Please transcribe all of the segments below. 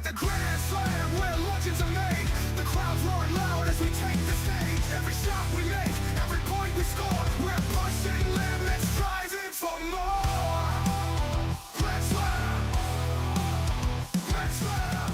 the Grand Slam where legends are made. The crowds roar loud as we take the stage. Every shot we make, every point we score, we're pushing limits, striving for more. Grand Slam, Grand Slam.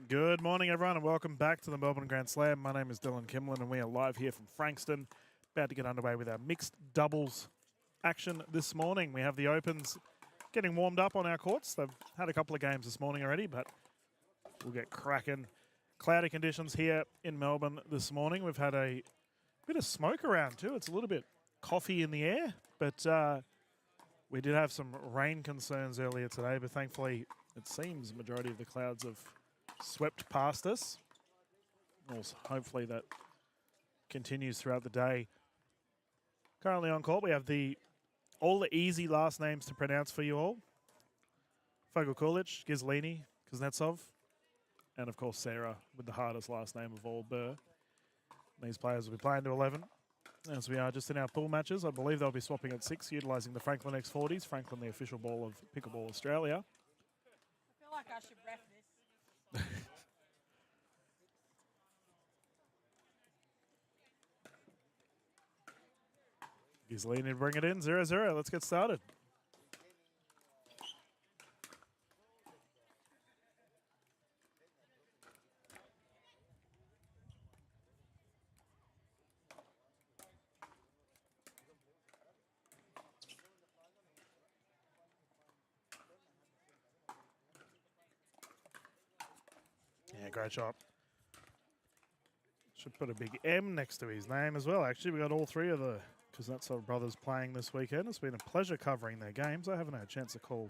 Good morning, everyone, and welcome back to the Melbourne Grand Slam. My name is Dylan Kimlin, and we are live here from Frankston, about to get underway with our mixed doubles action this morning. We have the Opens getting warmed up on our courts. They've had a couple of games this morning already, but we'll get cracking. Cloudy conditions here in Melbourne this morning. We've had a bit of smoke around too. It's a little bit coffee in the air, but We did have some rain concerns earlier today, but thankfully it seems the majority of the clouds have swept past us. Also, hopefully that continues throughout the day. Currently on court, we have all the easy last names to pronounce for you all. Fogel Kulic, Gizlini, Kuznetsov, and of course Sarah with the hardest last name of all, Burr. These players will be playing to 11. As we are just in our pool matches, I believe they'll be swapping at 6, utilising the Franklin X40s. Franklin, the official ball of Pickleball Australia. I feel like I should ref this. Gizlini to bring it in, 0-0. Let's get started. Yeah, great shot. Should put a big M next to his name as well. Actually, we got all three of the Kuznetsov brothers playing this weekend. It's been a pleasure covering their games. I haven't had a chance to call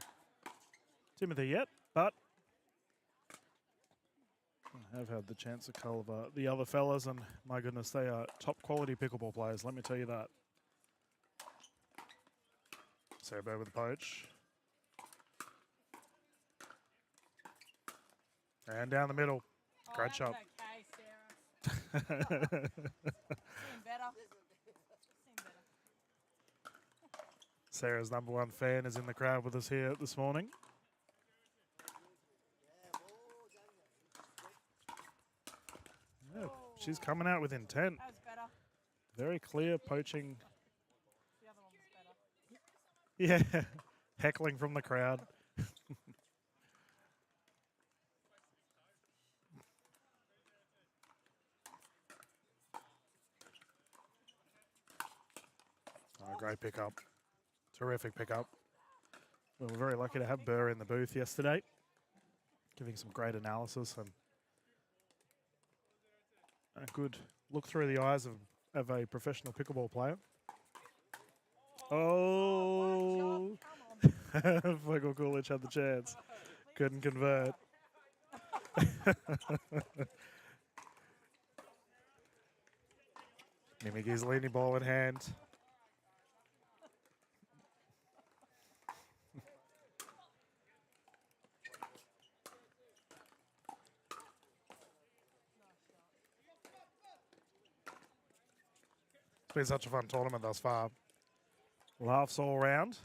Timothy yet, but I have had the chance to call the other fellas, and my goodness, they are top quality pickleball players, let me tell you that. Sarah Burr with the poach. And down the middle. Great shot. Okay, Sarah. Seem better. Seem better. Sarah's #1 fan is in the crowd with us here this morning. Yeah, she's coming out with intent. That was better. Very clear poaching. The other one was better. Yeah, heckling from the crowd. Oh, great pickup. Terrific pickup. We were very lucky to have Burr in the booth yesterday, giving some great analysis and a good look through the eyes of a professional pickleball player. Oh, Fogel Kulic had the chance. Couldn't convert. Mimi Gizlini ball in hand. It's been such a fun tournament thus far. Laughs all around.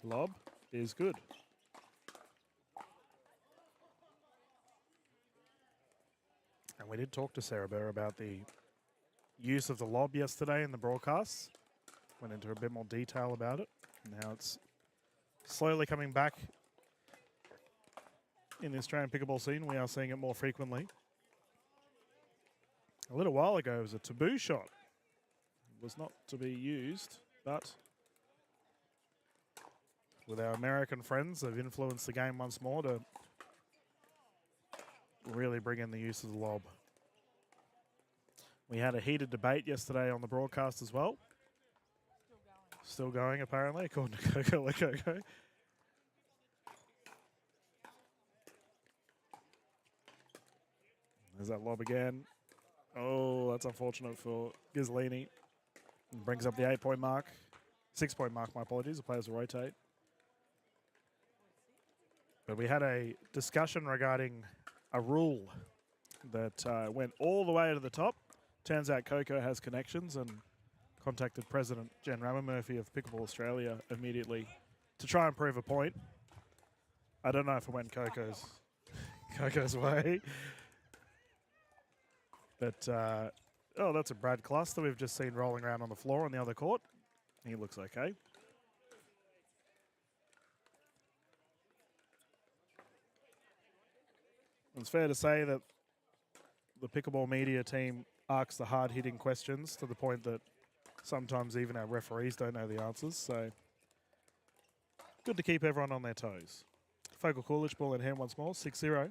Lob is good. And we did talk to Sarah Burr about the use of the lob yesterday in the broadcasts. Went into a bit more detail about it and how it's slowly coming back in the Australian pickleball scene. We are seeing it more frequently. A little while ago, it was a taboo shot. It was not to be used, but with our American friends, they've influenced the game once more to really bring in the use of the lob. We had a heated debate yesterday on the broadcast as well. Still going, apparently, according to Coco Lococo. There's that lob again. Oh, that's unfortunate for Gizlini. Brings up the 8-point mark. 6-point mark, my apologies. The players will rotate. But we had a discussion regarding a rule that went all the way to the top. Turns out Coco has connections and contacted President Jen Ramamurphy of Pickleball Australia immediately to try and prove a point. I don't know if it went Coco's way. But, oh, that's a Brad Cluster we've just seen rolling around on the floor on the other court. He looks okay. It's fair to say that the pickleball media team asks the hard-hitting questions to the point that sometimes even our referees don't know the answers. So good to keep everyone on their toes. Focal Coolidge ball in hand once more, 6-0.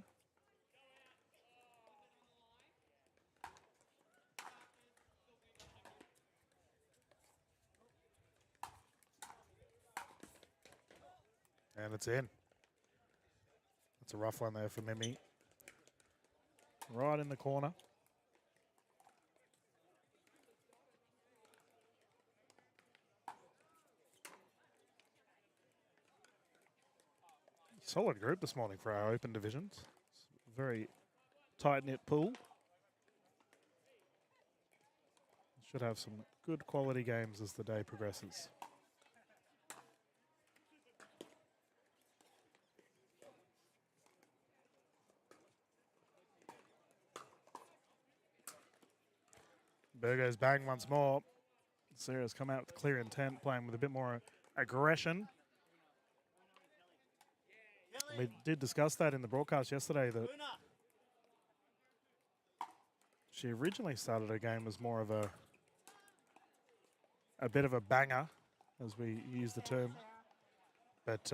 And it's in. That's a rough one there for Mimi. Right in the corner. Solid group this morning for our open divisions. Very tight-knit pool. Should have some good quality games as the day progresses. Burgo's bang once more. Sarah's come out with clear intent, playing with a bit more aggression. We did discuss that in the broadcast yesterday, that she originally started her game as more of a bit of a banger, as we use the term. But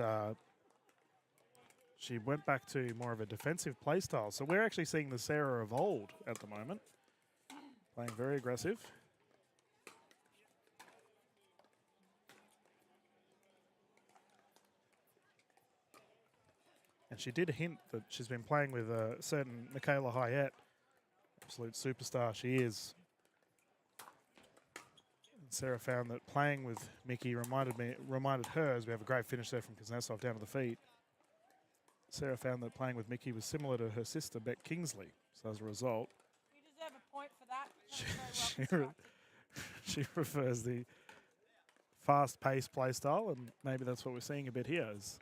she went back to more of a defensive play style. So we're actually seeing the Sarah of old at the moment, playing very aggressive. And she did hint that she's been playing with a certain Michaela Hyatt, absolute superstar she is. And Sarah found that playing with Mickey reminded her, as we have a great finish there from Kuznetsov down to the feet. Sarah found that playing with Mickey was similar to her sister, Beck Kingsley. So as a result, You deserve a point for that. she prefers the fast-paced play style, and maybe that's what we're seeing a bit here. Is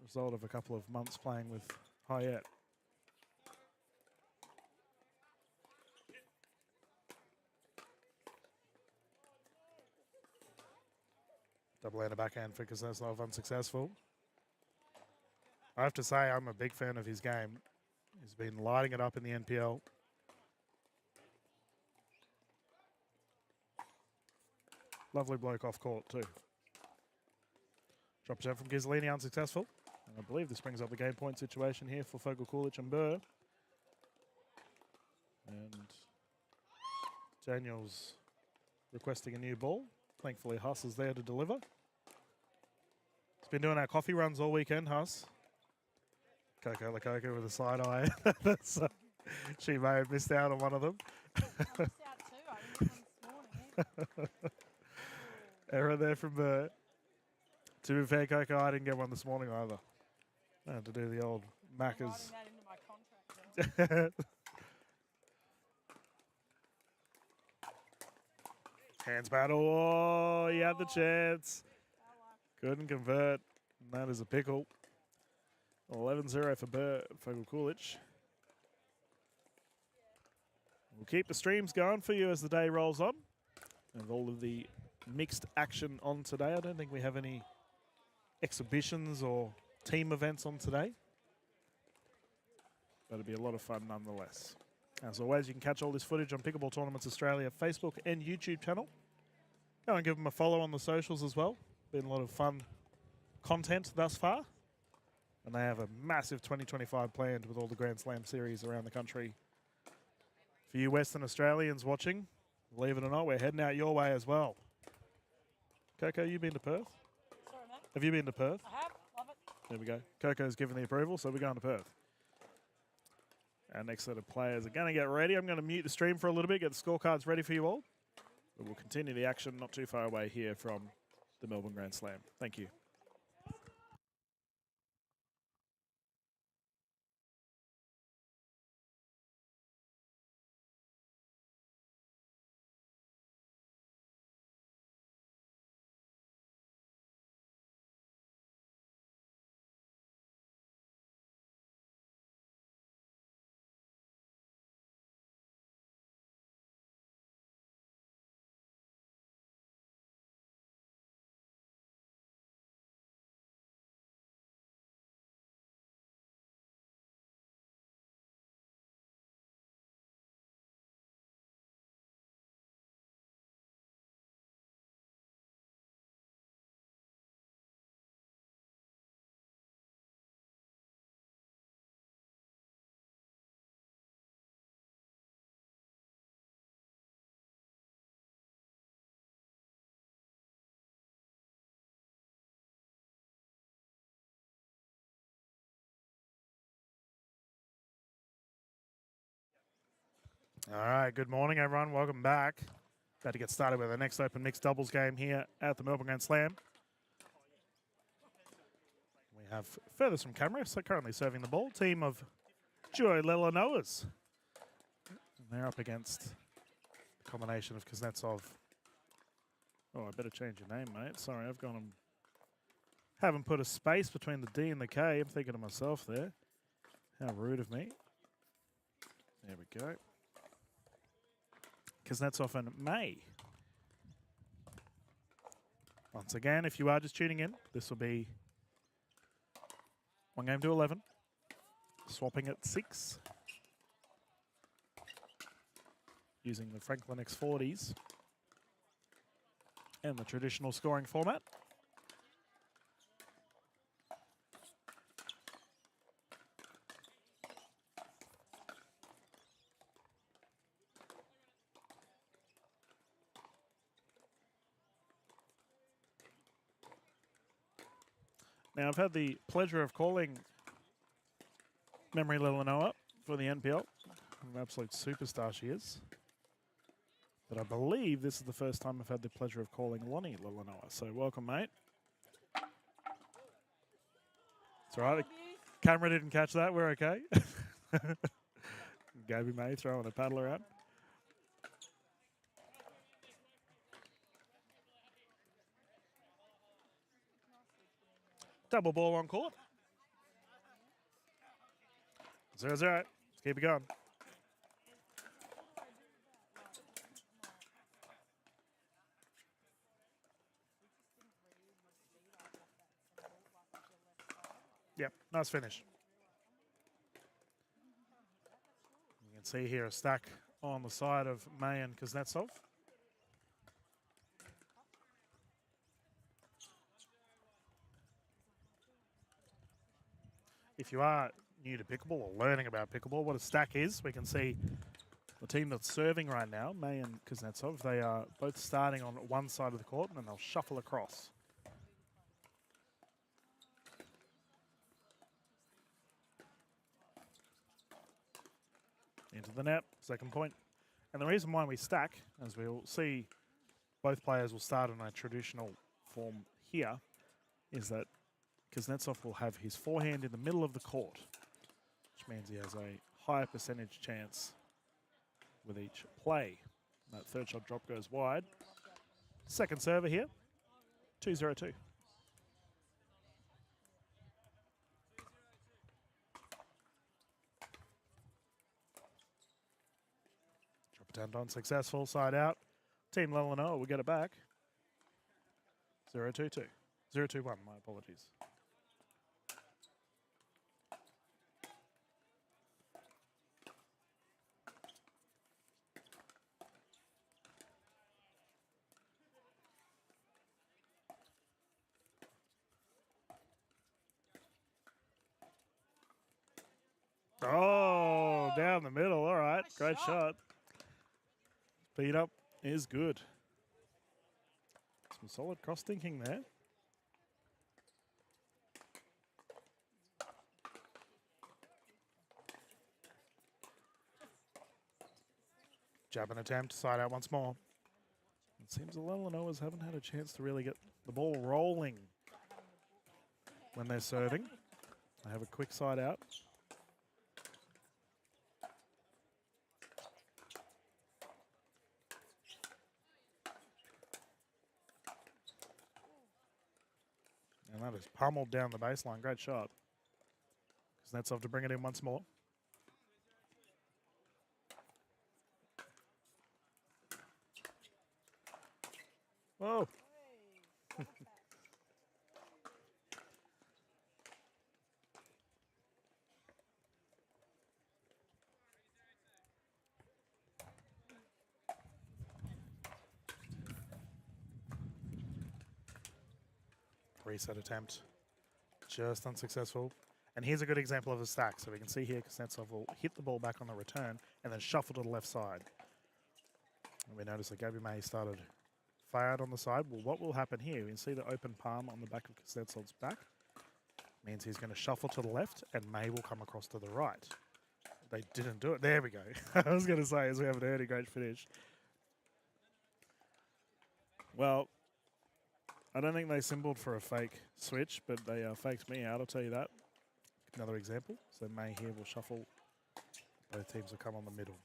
result of a couple of months playing with Hyatt. Double-hander backhand for Kuznetsov, unsuccessful. I have to say, I'm a big fan of his game. He's been lighting it up in the NPL. Lovely bloke off court too. Drop jump from Ghisolini, unsuccessful. And I believe this brings up the game point situation here for Focal Coolidge and Burr. And Daniel's requesting a new ball. Thankfully, Huss is there to deliver. He's been doing our coffee runs all weekend, Huss. Coco Lococo with a side eye. She may have missed out on one of them. I missed out too. I didn't this morning. Error there from Burr. To be fair, Coco, I didn't get one this morning either. I had to do the old I'm Macca's. writing that into my contract. Hands battle. Oh, he had the chance. Couldn't convert. And that is a pickle. 11-0 for Focal Coolidge. We'll keep the streams going for you as the day rolls on. And all of the mixed action on today. I don't think we have any exhibitions or team events on today. But it'll be a lot of fun nonetheless. As always, you can catch all this footage on Pickleball Tournaments Australia Facebook and YouTube channel. Go and give them a follow on the socials as well. Been a lot of fun content thus far. And they have a massive 2025 planned with all the Grand Slam series around the country. For you Western Australians watching, believe it or not, we're heading out your way as well. Coco, you been to Perth? Sorry, mate. Have you been to Perth? I have. Love it. There we go. Coco's given the approval, so we're going to Perth. Our next set of players are going to get ready. I'm going to mute the stream for a little bit, get the scorecards ready for you all. But we'll continue the action not too far away here from the Melbourne Grand Slam. Thank you. All right, good morning, everyone. Welcome back. About to get started with the next open mixed doubles game here at the Melbourne Grand Slam. We have furthest from camera, so currently serving the ball, team of Duo Lelanoas. And they're up against the combination of Kuznetsov. Oh, I better change your name, mate. Sorry, I've gone and haven't put a space between the D and the K. I'm thinking to myself there. How rude of me. There we go. Kuznetsov and May. Once again, if you are just tuning in, this will be 1 game to 11. Swapping at 6. Using the Franklin X40s. And the traditional scoring format. Now, I've had the pleasure of calling Memory Lilanoa for the NPL. An absolute superstar she is. But I believe this is the first time I've had the pleasure of calling Lonnie Lilanoa. So welcome, mate. It's all right. The camera didn't catch that. We're okay. Gabby May throwing a paddle around. Double ball on court. 0-0. Let's keep it going. Yep, nice finish. You can see here a stack on the side of May and Kuznetsov. If you are new to pickleball or learning about pickleball, what a stack is, we can see the team that's serving right now, May and Kuznetsov, they are both starting on one side of the court and then they'll shuffle across. Into the net, second point. And the reason why we stack, as we'll see, both players will start in a traditional form here, is that Kuznetsov will have his forehand in the middle of the court, which means he has a higher percentage chance with each play. That third shot drop goes wide. Second server here, 2-0-2. Drop attempt unsuccessful, side out. Team Lelanoa will get it back. 0-2-2. 0-2-1, my apologies. Oh, down the middle. All right. Nice Great shot. shot. Speed up is good. Some solid cross thinking there. Jab and attempt. Side out once more. It seems the Lelanoas haven't had a chance to really get the ball rolling when they're serving. They have a quick side out. And that is pummeled down the baseline. Great shot. Kuznetsov to bring it in once more. Whoa. Reset attempt. Just unsuccessful. And here's a good example of a stack. So we can see here Kuznetsov will hit the ball back on the return and then shuffle to the left side. And we notice that Gabby May started far out on the side. Well, what will happen here? You can see the open palm on the back of Kuznetsov's back. Means he's going to shuffle to the left and May will come across to the right. They didn't do it. There we go. I was going to say, as we haven't heard a great finish. Well, I don't think they symboled for a fake switch, but they faked me out, I'll tell you that. Another example. So May here will shuffle. Both teams will come on the middle.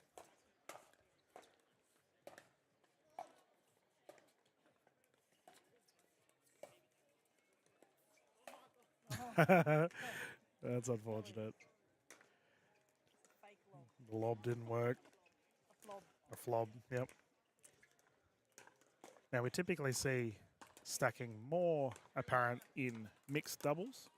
That's unfortunate. Fake lob. The lob didn't work. A flob. A flob, yep. Now we typically see stacking more apparent in mixed doubles.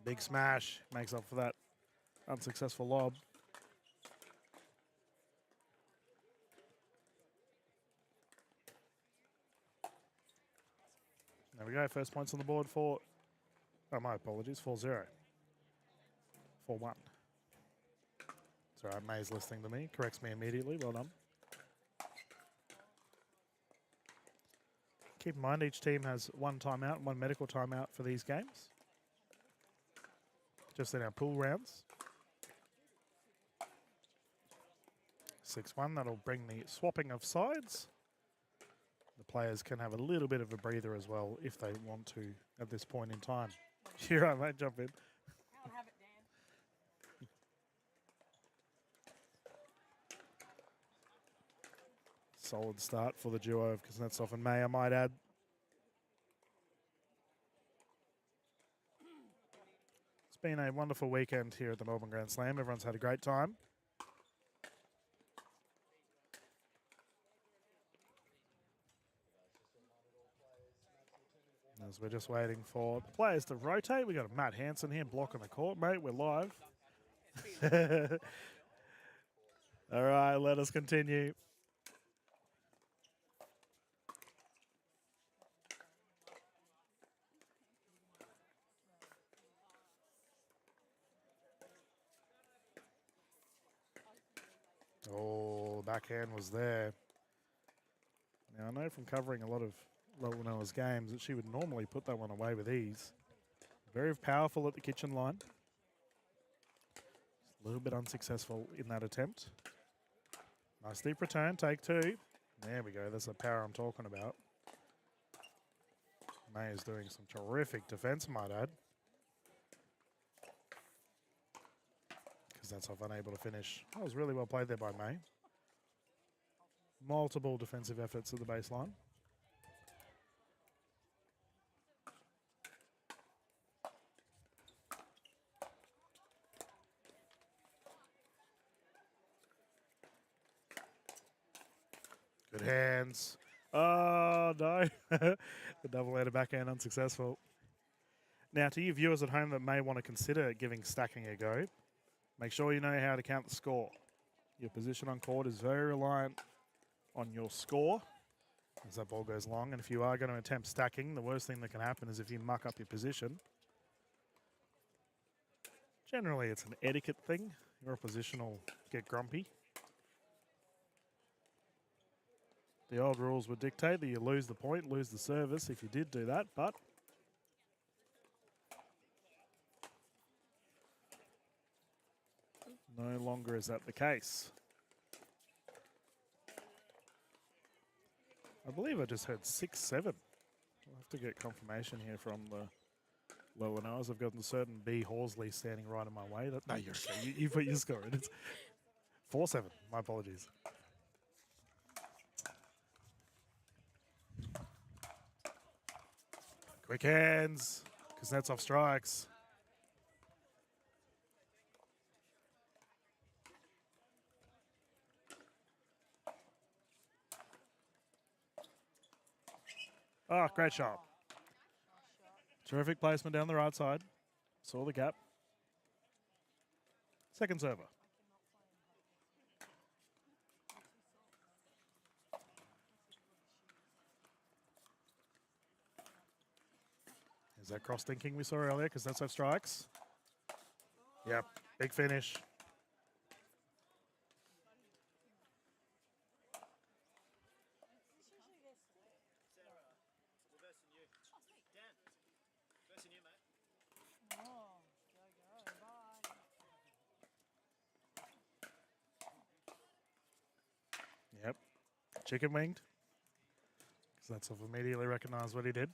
Big smash makes up for that unsuccessful lob. There we go, first points on the board for, oh my apologies, 4-0. 4-1. It's all right, May's listening to me, corrects me immediately, well done. Keep in mind each team has one timeout and one medical timeout for these games. Just in our pool rounds. 6-1, that'll bring the swapping of sides. The players can have a little bit of a breather as well if they want to at this point in time. You're right, mate, jump in. I'll have it, Dan. Solid start for the duo of Kuznetsov and May, I might add. It's been a wonderful weekend here at the Melbourne Grand Slam. Everyone's had a great time. As we're just waiting for the players to rotate. We've got a Matt Hansen here blocking the court, mate. We're live. All right, let us continue. Oh, backhand was there. Now, I know from covering a lot of Lowell's games that she would normally put that one away with ease. Very powerful at the kitchen line. A little bit unsuccessful in that attempt. Nice deep return, take two. There we go, that's the power I'm talking about. May is doing some terrific defense, might add. Kuznetsov unable to finish. That was really well played there by May. Multiple defensive efforts at the baseline. Good hands. Oh, no. The double-handed backhand unsuccessful. Now, to you viewers at home that may want to consider giving stacking a go, make sure you know how to count the score. Your position on court is very reliant on your score as that ball goes long. And if you are going to attempt stacking, the worst thing that can happen is if you muck up your position. Generally, it's an etiquette thing. Your opposition will get grumpy. The old rules would dictate that you lose the point, lose the service if you did do that, but no longer is that the case. I believe I just heard 6-7. I'll have to get confirmation here from the lower knowers. I've got a certain B. Horsley standing right in my way. No, you're okay. You put your score in. It's 4-7. My apologies. Quick hands. Kuznetsov strikes. Oh, great shot. Terrific placement down the right side. Saw the gap. Second server. Is that cross-thinking we saw earlier? Because that's our strikes. Yep, big finish. Oh, go, bye. Yep. Chicken winged. Because that's off immediately recognised what he did.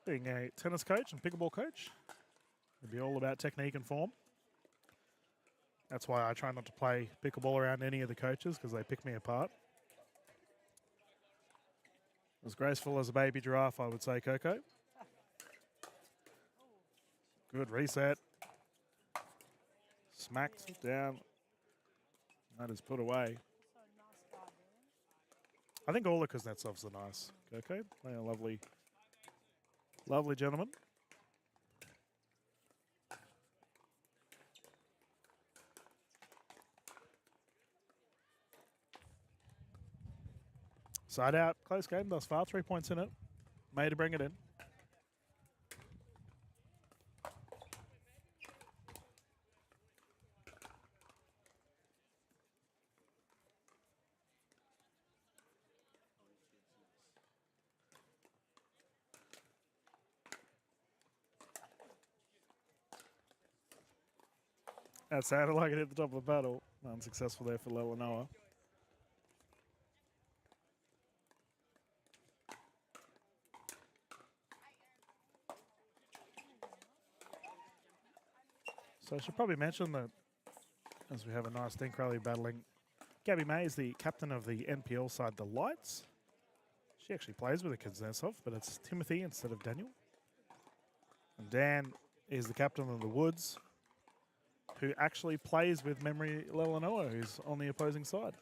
Being a tennis coach and pickleball coach, it'd be all about technique and form. That's why I try not to play pickleball around any of the coaches because they pick me apart. As graceful as a baby giraffe, I would say, Coco. Good reset. Smacked down. That is put away. So nice guy, Dylan. I think all the Kuznetsovs are nice, Coco. They are lovely, lovely gentlemen. Side out, close game thus far. 3 points in it. May to bring it in. That sounded like it hit the top of the paddle. Unsuccessful there for Lelanoa. So I should probably mention that as we have a nice Dink rally battling, Gabby May is the captain of the NPL side, the Lights. She actually plays with a Kuznetsov, but it's Timothy instead of Daniel. And Dan is the captain of the Woods, who actually plays with Memory Lelanoa, who's on the opposing side.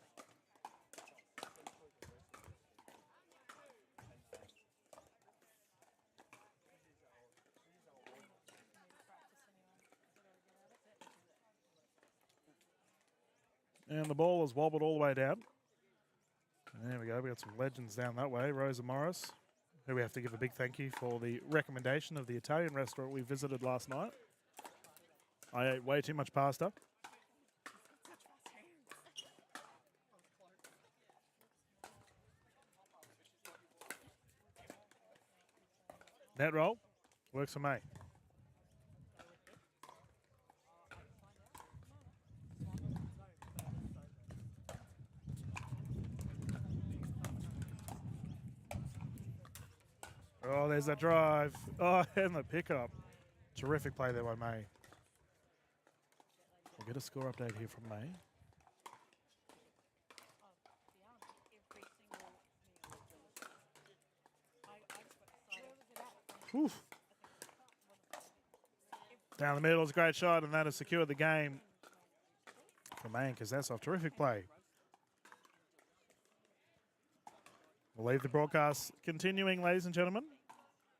And the ball is wobbled all the way down. And there we go. We got some legends down that way. Rosa Morris, who we have to give a big thank you for the recommendation of the Italian restaurant we visited last night. I ate way too much pasta. Net roll. Works for me. Oh, there's that drive. Oh, and the pickup. Terrific play there by May. We'll get a score update here from May. Oof. Down the middle is a great shot, and that has secured the game for May and Kuznetsov. Terrific play. We'll leave the broadcast continuing, ladies and gentlemen.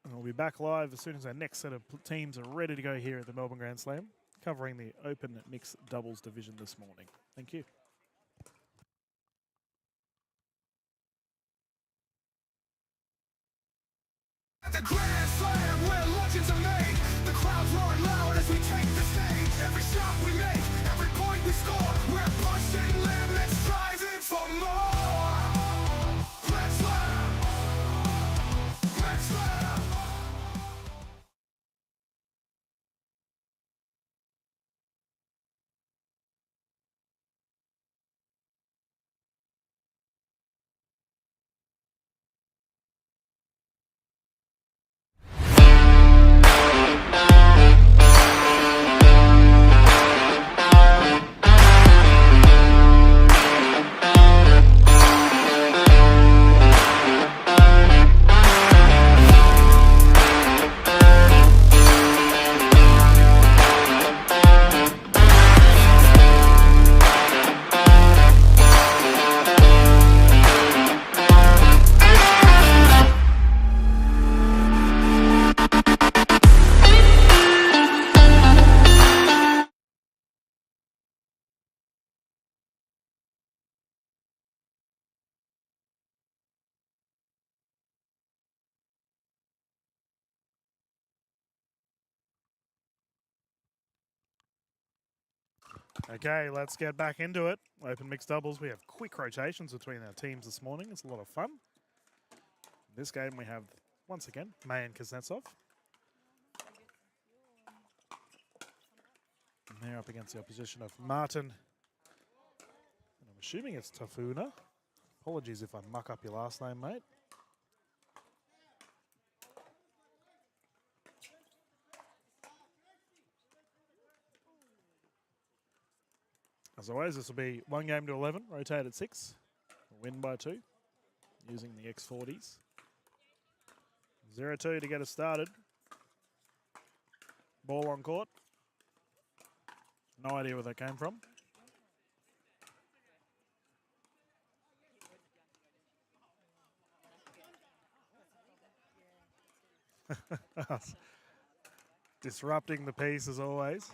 And we'll be back live as soon as our next set of teams are ready to go here at the Melbourne Grand Slam, covering the Open Mixed Doubles division this morning. Thank you. At the Grand Slam, where legends are made, the crowds roar loud as we take the stage. Every shot we make, every point we score, we're pushing limits, striving for more. Grand Slam, Grand Slam. Okay, let's get back into it. Open Mixed Doubles. We have quick rotations between our teams this morning. It's a lot of fun. In this game, we have once again, May and Kuznetsov. And they're up against the opposition of Martin. And I'm assuming it's Tafuna. Apologies if I muck up your last name, mate. As always, this will be 1 game to 11, rotate at 6. Win by 2, using the X40s. 0-2 to get us started. Ball on court. No idea where that came from. Disrupting the piece as always.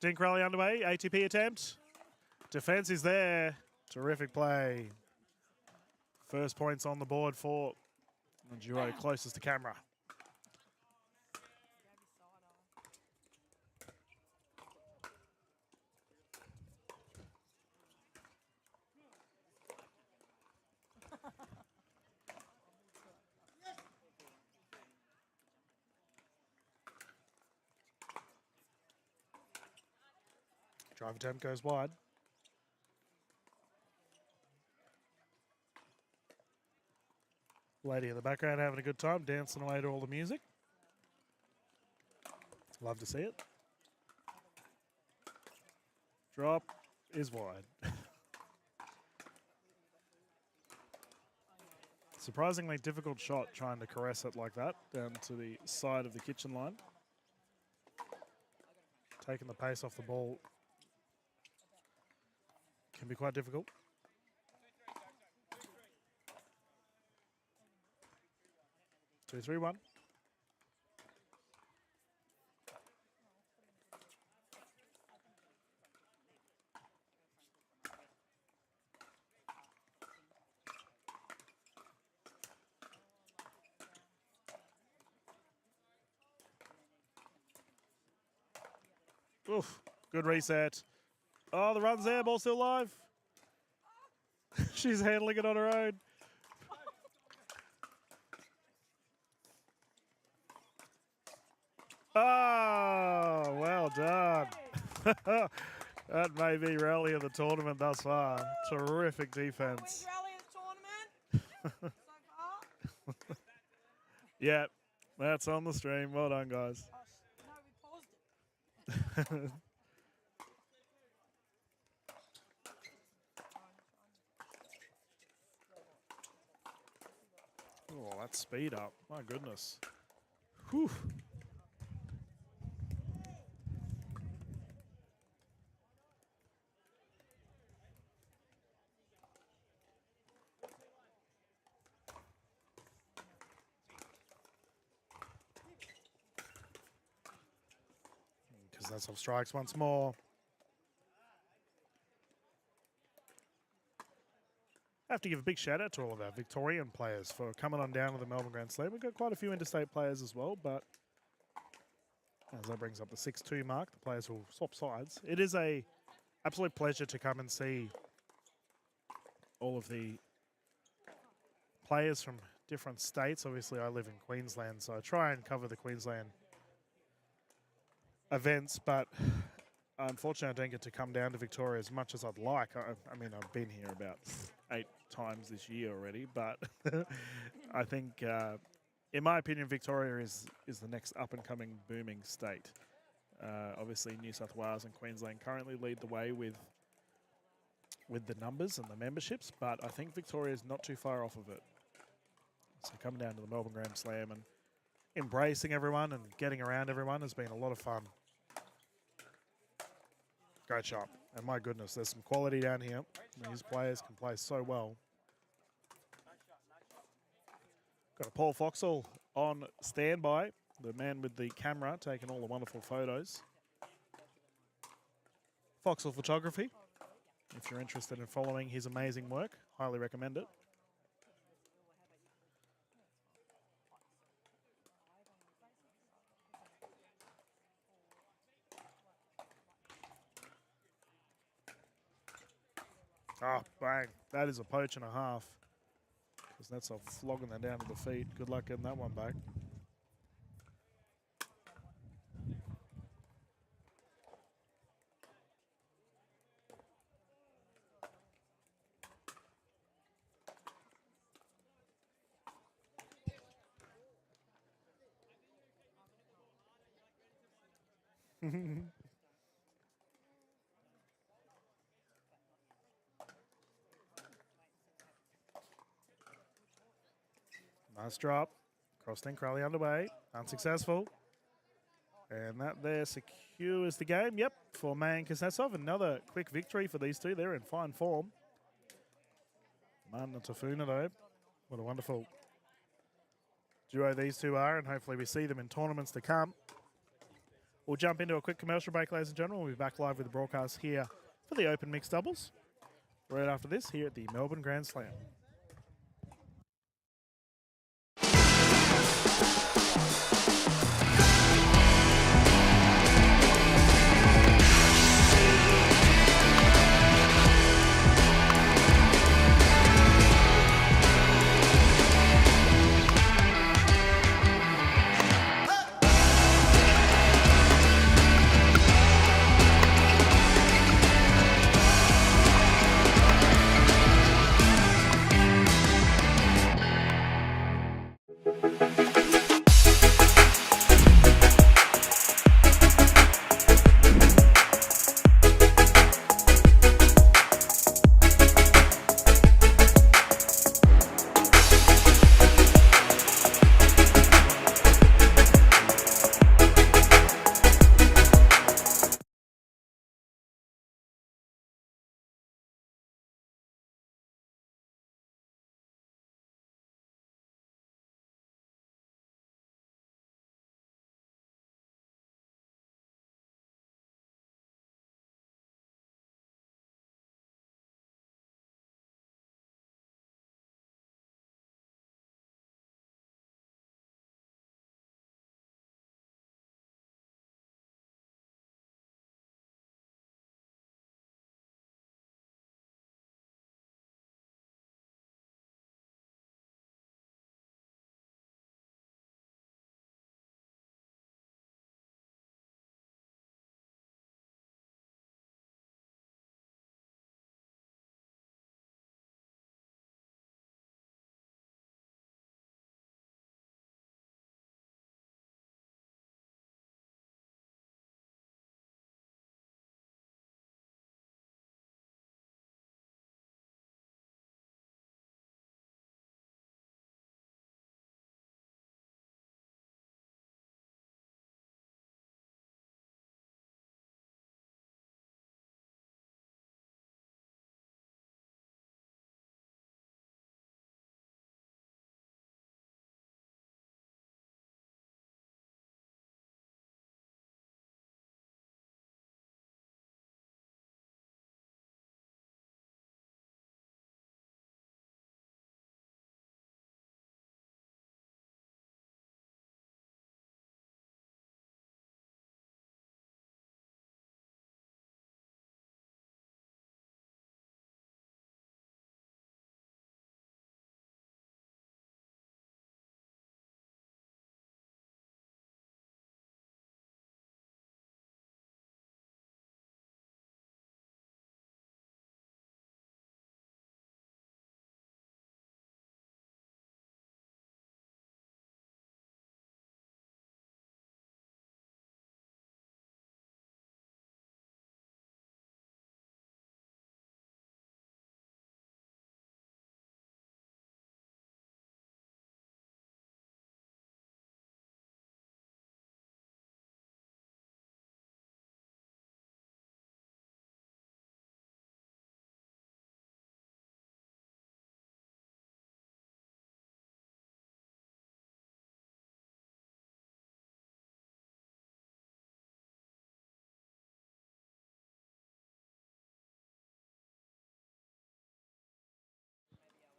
Dink rally underway, ATP attempt. Defense is there. Terrific play. First points on the board for the duo closest to camera. Drive attempt goes wide. Lady in the background having a good time, dancing away to all the music. Love to see it. Drop is wide. Surprisingly difficult shot trying to caress it like that down to the side of the kitchen line. Taking the pace off the ball can be quite difficult. Two, three, one. Oof, good reset. Oh, the run's there, ball still live. She's handling it on her own. Oh, well done. That may be rally of the tournament thus far. Terrific defense. Rally of the tournament so far. Yeah, that's on the stream. Well done, guys. No, we paused it. Oh, that's speed up. My goodness. Whew. Kuznetsov strikes once more. I have to give a big shout out to all of our Victorian players for coming on down to the Melbourne Grand Slam. We've got quite a few interstate players as well, but as that brings up the 6-2 mark, the players will swap sides. It is a absolute pleasure to come and see all of the players from different states. Obviously, I live in Queensland, so I try and cover the Queensland events, but unfortunately, I don't get to come down to Victoria as much as I'd like. I mean, I've been here about 8 times this year already, but I think, in my opinion, Victoria is the next up-and-coming booming state. Obviously, New South Wales and Queensland currently lead the way with the numbers and the memberships, but I think Victoria is not too far off of it. So coming down to the Melbourne Grand Slam and embracing everyone and getting around everyone has been a lot of fun. Great shot. And my goodness, there's some quality down here. These players can play so well. Got a Paul Foxall on standby, the man with the camera taking all the wonderful photos. Foxall Photography. If you're interested in following his amazing work, highly recommend it. Oh, bang. That is a poach and a half. Because that's a flogging that down to the feet. Good luck getting that one back. Nice drop. Crossing Crowley underway. Unsuccessful. And that there secures the game. Yep, for Man Kuznetsov. Another quick victory for these two. They're in fine form. Martin and Tafuna, though. What a wonderful duo these two are, and hopefully we see them in tournaments to come. We'll jump into a quick commercial break, ladies and gentlemen. We'll be back live with the broadcast here for the Open Mixed Doubles. Right after this, here at the Melbourne Grand Slam.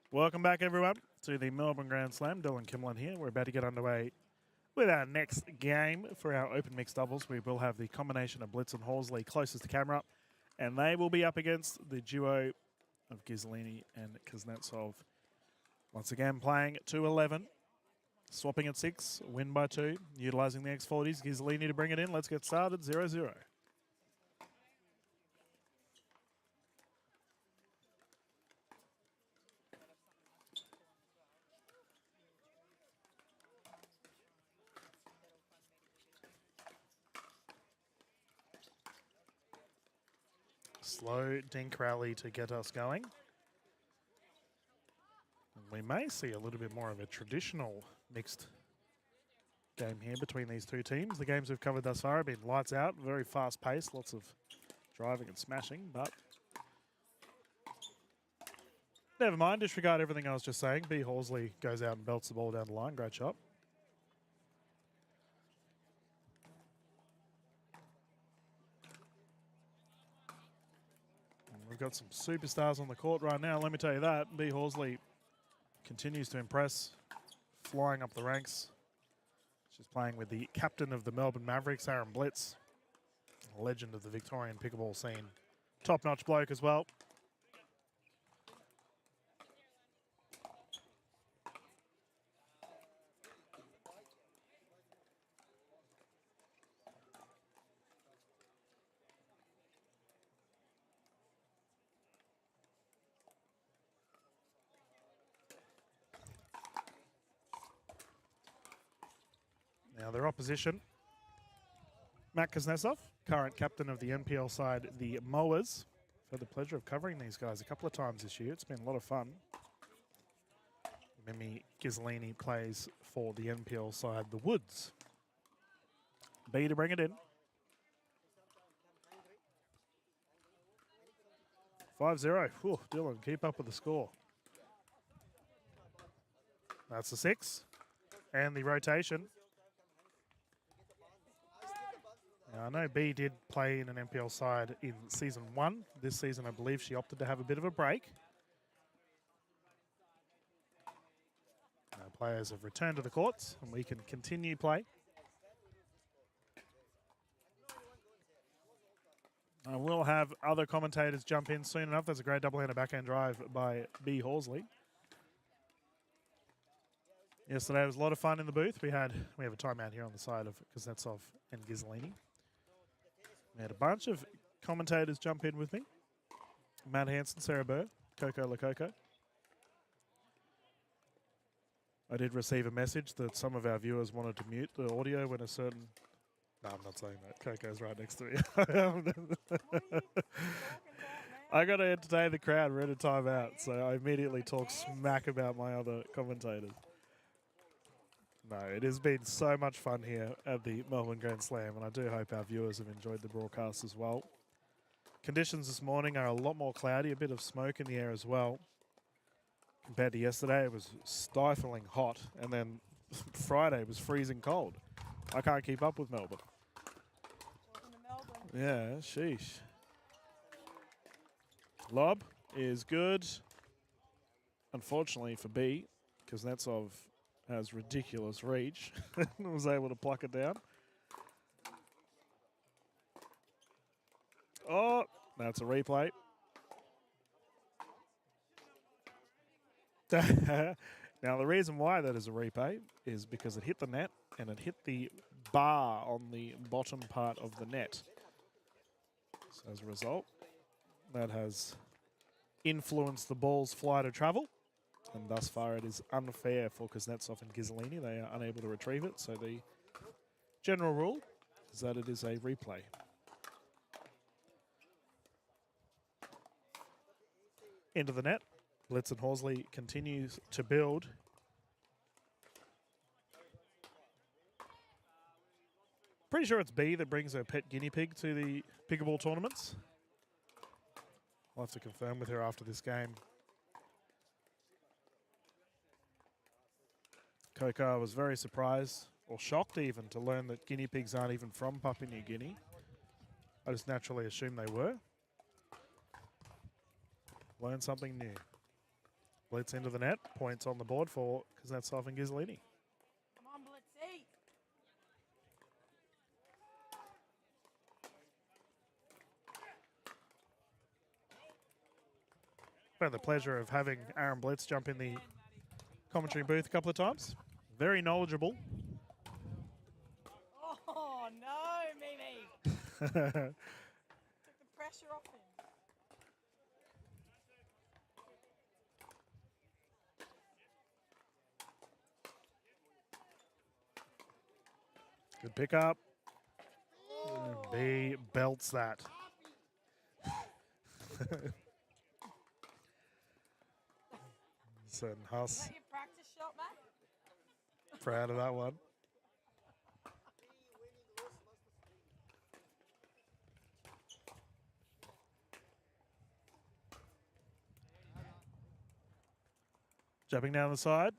Welcome back, everyone, to the Melbourne Grand Slam. Dylan Kimlin here. We're about to get underway with our next game for our Open Mixed Doubles. We will have the combination of Blitz and Horsley closest to camera, and they will be up against the duo of Ghisolini and Kuznetsov. Once again, playing at 2-11. Swapping at 6, win by 2. Utilising the X40s. Ghisolini to bring it in. Let's get started. 0-0. Slow dink rally to get us going. And we may see a little bit more of a traditional mixed game here between these two teams. The games we've covered thus far have been lights out, very fast paced, lots of driving and smashing, but never mind, disregard everything I was just saying. B. Horsley goes out and belts the ball down the line. Great shot. We've got some superstars on the court right now, let me tell you that. B. Horsley continues to impress, flying up the ranks. She's playing with the captain of the Melbourne Mavericks, Aaron Blitz, a legend of the Victorian pickleball scene. Top-notch bloke as well. Now their opposition, Matt Kuznetsov, current captain of the NPL side, the Mowers. I've had the pleasure of covering these guys a couple of times this year. It's been a lot of fun. Mimi Ghisolini plays for the NPL side, the Woods. B to bring it in. 5-0. Whew, Dylan, keep up with the score. That's the 6. And the rotation. Now, I know B did play in an NPL side in season 1. This season, I believe she opted to have a bit of a break. Now, players have returned to the courts, and we can continue play. I will have other commentators jump in soon enough. There's a great double-handed backhand drive by B. Horsley. Yesterday was a lot of fun in the booth. We have a timeout here on the side of Kuznetsov and Ghisolini. We had a bunch of commentators jump in with me. Matt Hansen, Sarah Burr, Coco Lococo. I did receive a message that some of our viewers wanted to mute the audio when a certain... No, I'm not saying that. Coco's right next to me. I got to entertain the crowd. We're at a timeout, so I immediately talk smack about my other commentators. No, it has been so much fun here at the Melbourne Grand Slam, and I do hope our viewers have enjoyed the broadcast as well. Conditions this morning are a lot more cloudy, a bit of smoke in the air as well. Compared to yesterday, it was stifling hot, and then Friday was freezing cold. I can't keep up with Melbourne. Welcome to Melbourne. Yeah, sheesh. Lob is good. Unfortunately for B, Kuznetsov has ridiculous reach and was able to pluck it down. Oh, that's a replay. Now, the reason why that is a replay is because it hit the net and it hit the bar on the bottom part of the net. So as a result, that has influenced the ball's flight of travel. And thus far, it is unfair for Kuznetsov and Ghisolini. They are unable to retrieve it. So the general rule is that it is a replay. Into the net. Blitz and Horsley continues to build. Pretty sure it's B that brings her pet guinea pig to the pickleball tournaments. I'll have to confirm with her after this game. Coco was very surprised, or shocked even, to learn that guinea pigs aren't even from Papua New Guinea. I just naturally assumed they were. Learn something new. Blitz into the net. Points on the board for Kuznetsov and Ghisolini. Come on, Blitzy. I've had the pleasure of having Aaron Blitz jump in the commentary booth a couple of times. Very knowledgeable. Oh, no, Mimi. Took the pressure off him. Good pickup. B belts that. Certain Is Huss that your practice shot, mate? proud of that one. Jumping down the side.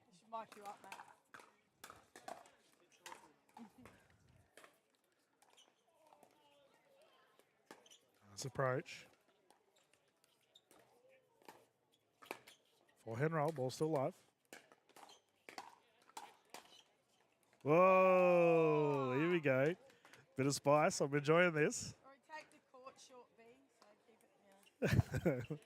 Should mic you up, mate. Nice approach. Forehand roll, ball still live. Whoa, here we go. Bit of spice, I'm enjoying this. Or take the court short B, so keep it, yeah.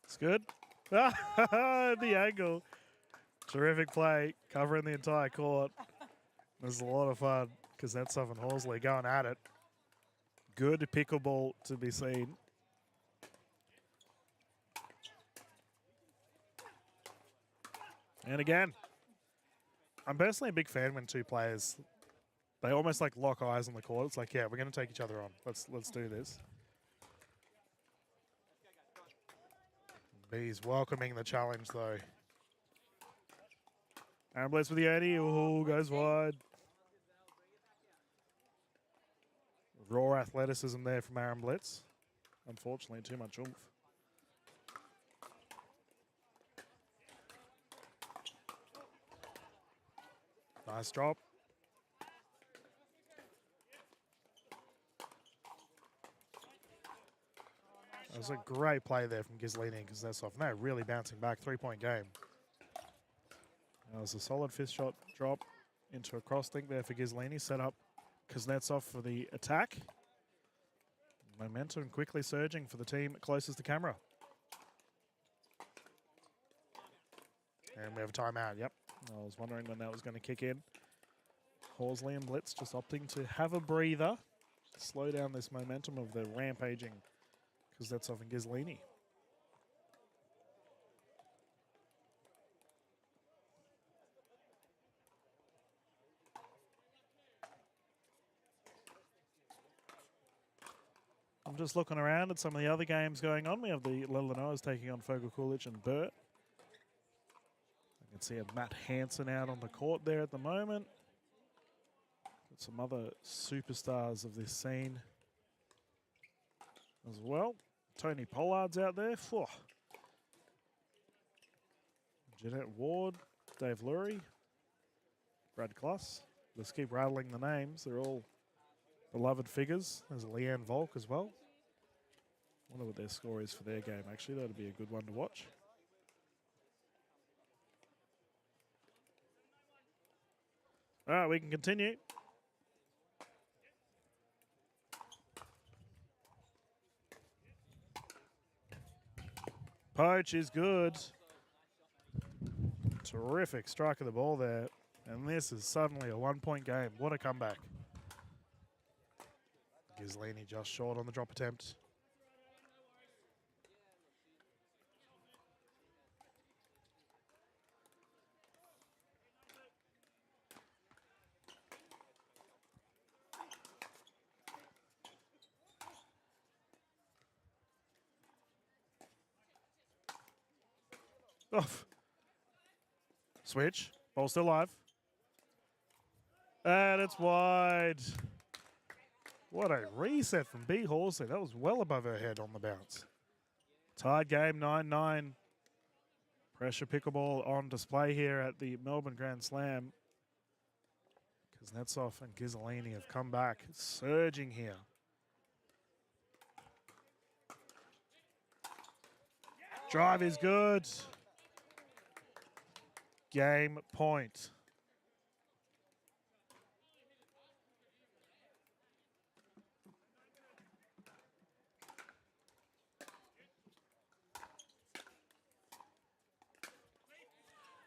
It's good. The angle. Terrific play, covering the entire court. It was a lot of fun because that's Southern Horsley going at it. Good pickleball to be seen. And again, I'm personally a big fan when two players, they almost like lock eyes on the court. It's like, yeah, we're going to take each other on. Let's do this. B's welcoming the challenge though. Aaron Blitz with the 80. Oh, goes wide. Raw athleticism there from Aaron Blitz. Unfortunately, too much oomph. Nice drop. That was a great play there from Ghislini and Kuznetsov. Now really bouncing back, 3-point game. That was a solid fist shot drop into a cross link there for Ghislini. Set up Kuznetsov for the attack. Momentum quickly surging for the team closest to camera. And we have a timeout, yep. I was wondering when that was going to kick in. Horsley and Blitz just opting to have a breather. Slow down this momentum of the rampaging Kuznetsov and Ghislini. I'm just looking around at some of the other games going on. We have the Lillanoas taking on Fogel Coolidge and Burt. I can see a Matt Hansen out on the court there at the moment. Got some other superstars of this scene as well. Tony Pollard's out there. Phew. Jeanette Ward, Dave Lurie, Brad Kluss. Let's keep rattling the names. They're all beloved figures. There's Leanne Volk as well. Wonder what their score is for their game, actually. That'd be a good one to watch. All right, we can continue. Poach is good. Terrific strike of the ball there. And this is suddenly a 1-point game. What a comeback. Ghislini just short on the drop attempt. Off. Switch. Ball still live. And it's wide. What a reset from B. Horsley. That was well above her head on the bounce. Tied game, 9-9. Pressure pickleball on display here at the Melbourne Grand Slam. Kuznetsov and Ghisolini have come back, surging here. Drive is good. Game point.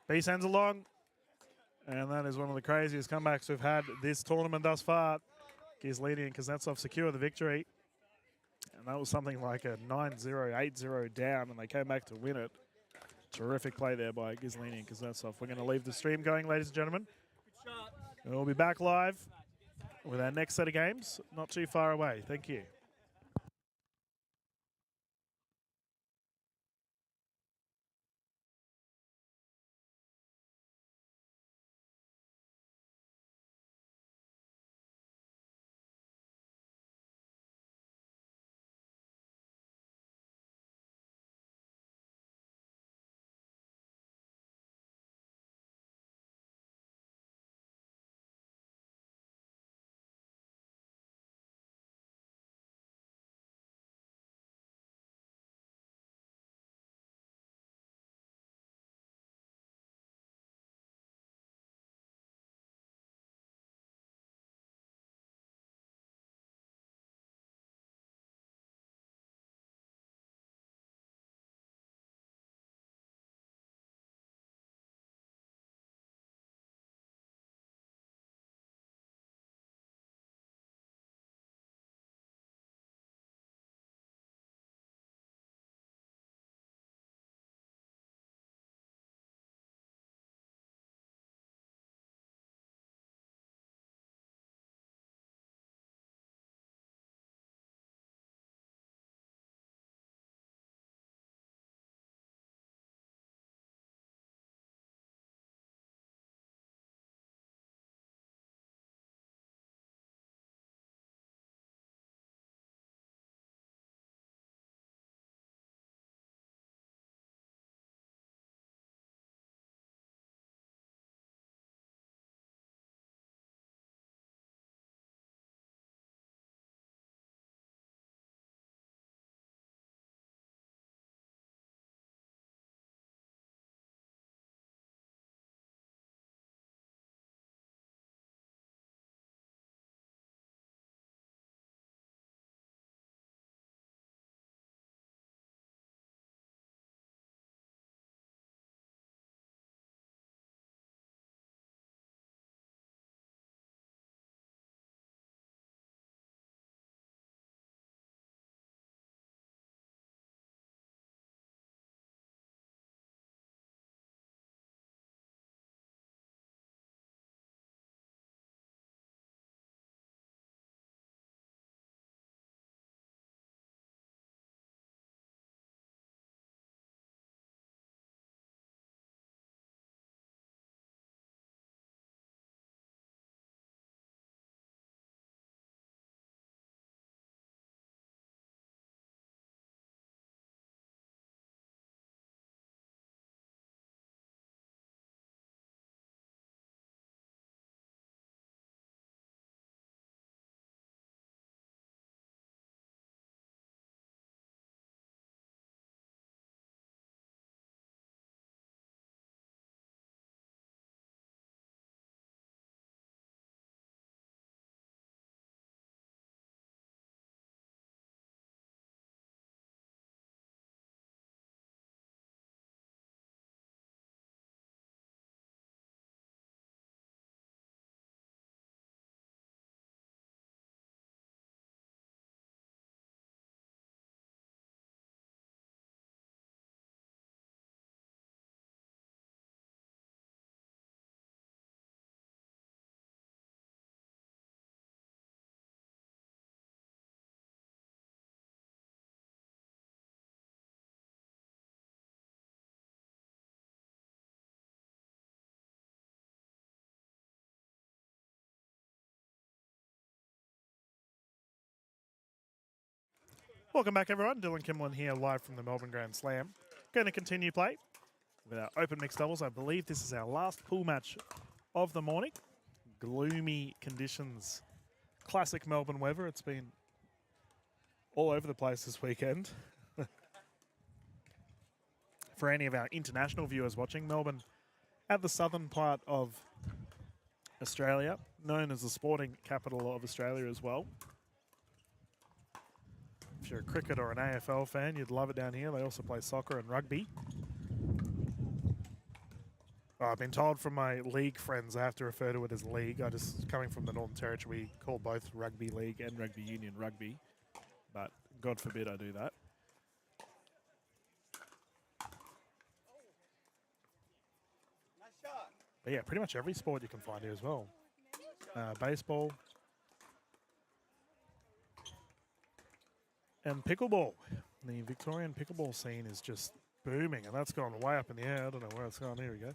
B sends along. And that is one of the craziest comebacks we've had this tournament thus far. Ghisolini and Kuznetsov secure the victory. And that was something like a 9-0, 8-0 down, and they came back to win it. Terrific play there by Ghisolini and Kuznetsov. We're going to leave the stream going, ladies and gentlemen. And we'll be back live with our next set of games, not too far away. Thank you. Welcome back, everyone. Dylan Kimlin here, live from the Melbourne Grand Slam. Going to continue play with our open mixed doubles. I believe this is our last pool match of the morning. gloomy conditions. Classic Melbourne weather. It's been all over the place this weekend. For any of our international viewers watching, Melbourne at the southern part of Australia, known as the sporting capital of Australia as well. If you're a cricket or an AFL fan, you'd love it down here. They also play soccer and rugby. Oh, I've been told from my league friends I have to refer to it as league. I just, coming from the Northern Territory, we call both rugby league and rugby union rugby. But God forbid I do that. But yeah, pretty much every sport you can find here as well. Baseball. And pickleball. The Victorian pickleball scene is just booming, and that's gone way up in the air. I don't know where it's gone. Here we go.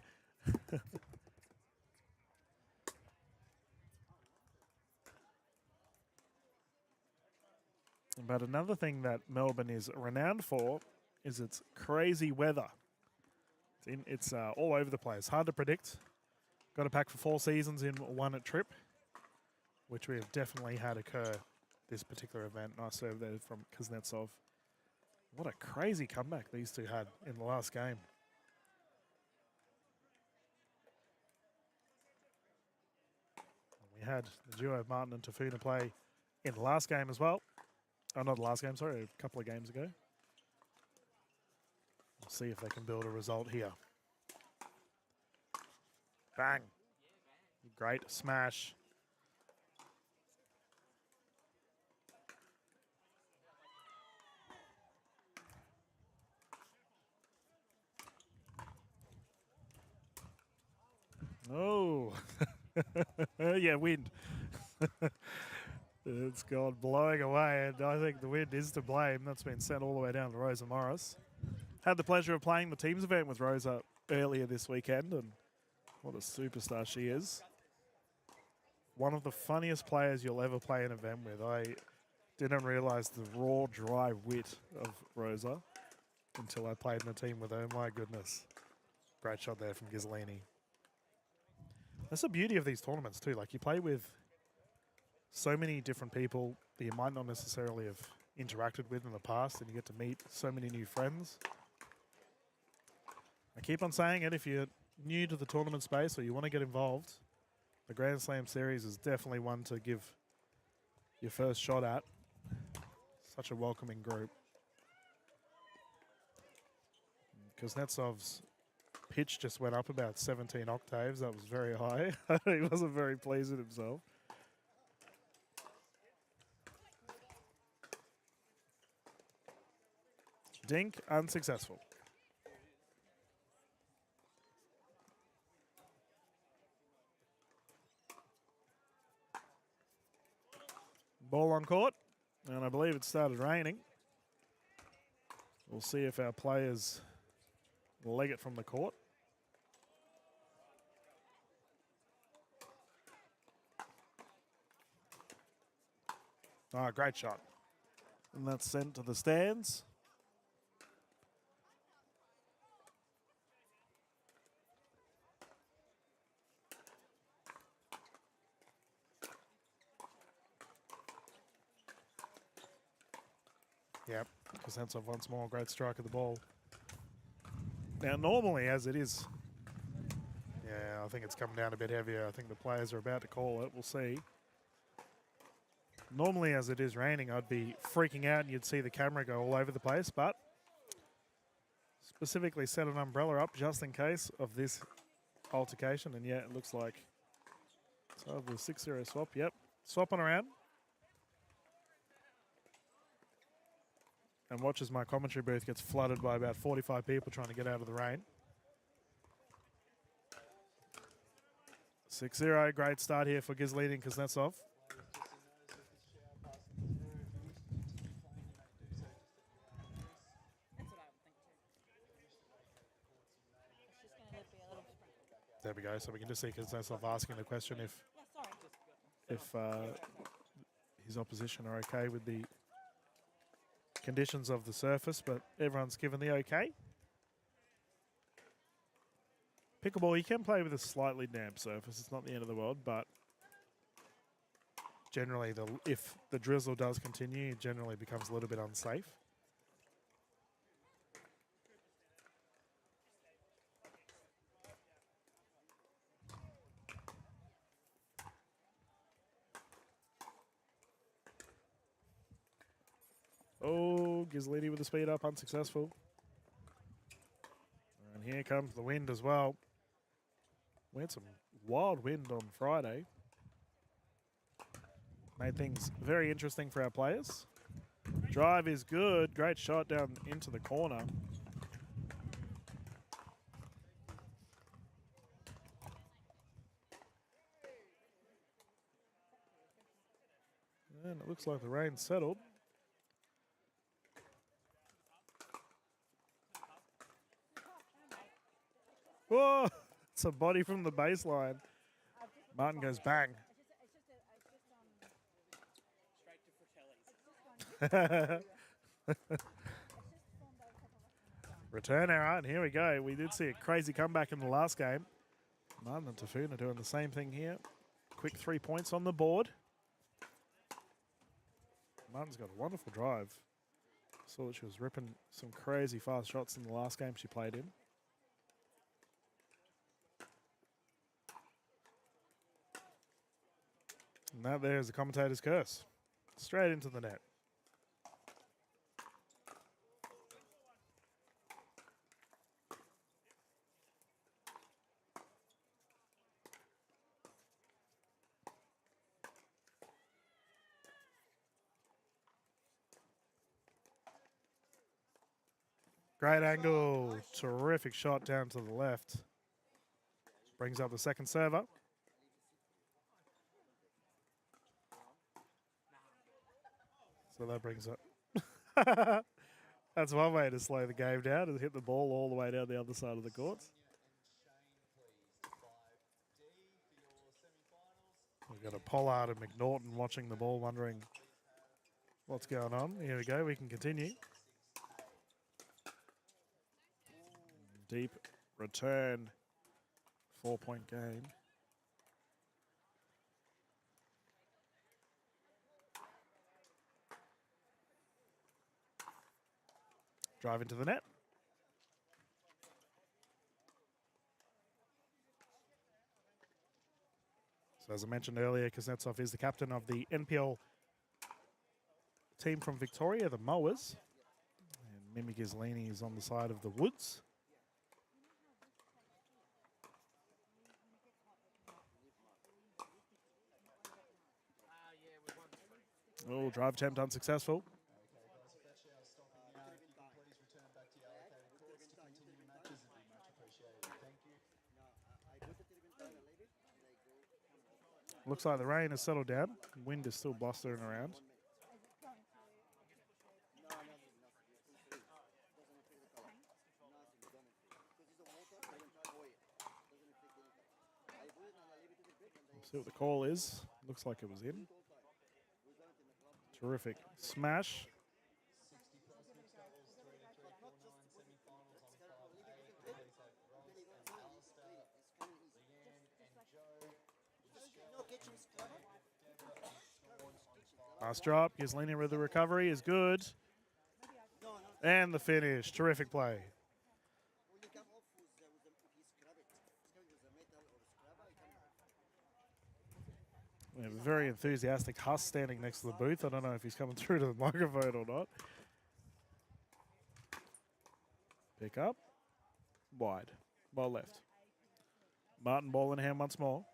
But another thing that Melbourne is renowned for is its crazy weather. It's all over the place. Hard to predict. Got a pack for 4 seasons in one trip, which we have definitely had occur this particular event. Nice serve there from Kuznetsov. What a crazy comeback these two had in the last game. We had the duo of Martin and Tafuna play in the last game as well. Oh, not the last game, sorry, a couple of games ago. We'll see if they can build a result here. Bang. Great smash. Oh. Yeah, wind. It's gone blowing away, and I think the wind is to blame. That's been sent all the way down to Rosa Morris. Had the pleasure of playing the teams event with Rosa earlier this weekend, and what a superstar she is. One of the funniest players you'll ever play an event with. I didn't realise the raw, dry wit of Rosa until I played in a team with her. My goodness. Great shot there from Ghislini. That's the beauty of these tournaments too. Like, you play with so many different people that you might not necessarily have interacted with in the past, and you get to meet so many new friends. I keep on saying it, if you're new to the tournament space or you want to get involved, the Grand Slam series is definitely one to give your first shot at. Such a welcoming group. Kuznetsov's pitch just went up about 17 octaves. That was very high. He wasn't very pleased with himself. Dink, unsuccessful. Ball on court, and I believe it started raining. We'll see if our players leg it from the court. Ah, great shot. And that's sent to the stands. Yep, Kuznetsov once more, great strike of the ball. Now, normally, as it is, yeah, I think it's come down a bit heavier. I think the players are about to call it. We'll see. Normally, as it is raining, I'd be freaking out and you'd see the camera go all over the place, but specifically set an umbrella up just in case of this altercation. And yeah, it looks like so the 6-0 swap. Yep, swapping around. And watch as my commentary booth gets flooded by about 45 people trying to get out of the rain. 6-0, great start here for Ghislini and Kuznetsov. There we go. So we can just see Kuznetsov asking the question if his opposition are okay with the conditions of the surface, but everyone's given the okay. Pickleball, you can play with a slightly damp surface. It's not the end of the world, but generally, if the drizzle does continue, it generally becomes a little bit unsafe. Oh, Ghislini with the speed up, unsuccessful. And here comes the wind as well. We had some wild wind on Friday. Made things very interesting for our players. Drive is good. Great shot down into the corner. And it looks like the rain settled. Whoa! It's a body from the baseline. Martin goes bang. Return error, and here we go. We did see a crazy comeback in the last game. Martin and Tafuna doing the same thing here. Quick 3 points on the board. Martin's got a wonderful drive. Saw that she was ripping some crazy fast shots in the last game she played in. And that there is the commentator's curse. Straight into the net. Great angle. Terrific shot down to the left. Brings up the second server. So that brings up. That's one way to slow the game down, is hit the ball all the way down the other side of the courts. We've got a Pollard and McNaughton watching the ball, wondering what's going on. Here we go. We can continue. Deep return. 4-point game. Drive into the net. So as I mentioned earlier, Kuznetsov is the captain of the NPL team from Victoria, the Mowers. And Mimi Ghislini is on the side of the Woods. Oh, drive attempt unsuccessful. Looks like the rain has settled down. Wind is still blustering around. We'll see what the call is. Looks like it was in. Terrific smash. Nice drop. Ghislini with the recovery is good. And the finish. Terrific play. We have a very enthusiastic Huss standing next to the booth. I don't know if he's coming through to the microphone or not. Pick up. Wide. Ball left. Martin ball in hand once more.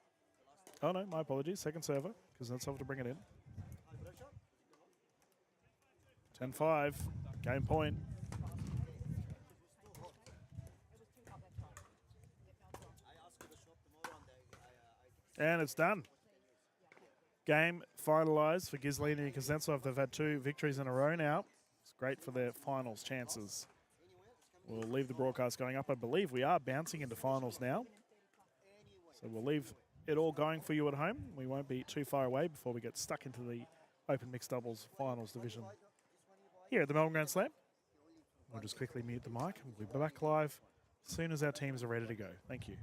Oh no, my apologies. Second server, because that's how to bring it in. 10-5. Game point. And it's done. Game finalised for Ghislini and Kuznetsov. They've had 2 victories in a row now. It's great for their finals chances. We'll leave the broadcast going up. I believe we are bouncing into finals now. So we'll leave it all going for you at home. We won't be too far away before we get stuck into the Open Mixed Doubles finals division here at the Melbourne Grand Slam. We'll just quickly mute the mic and we'll be back live as soon as our teams are ready to go. Thank you.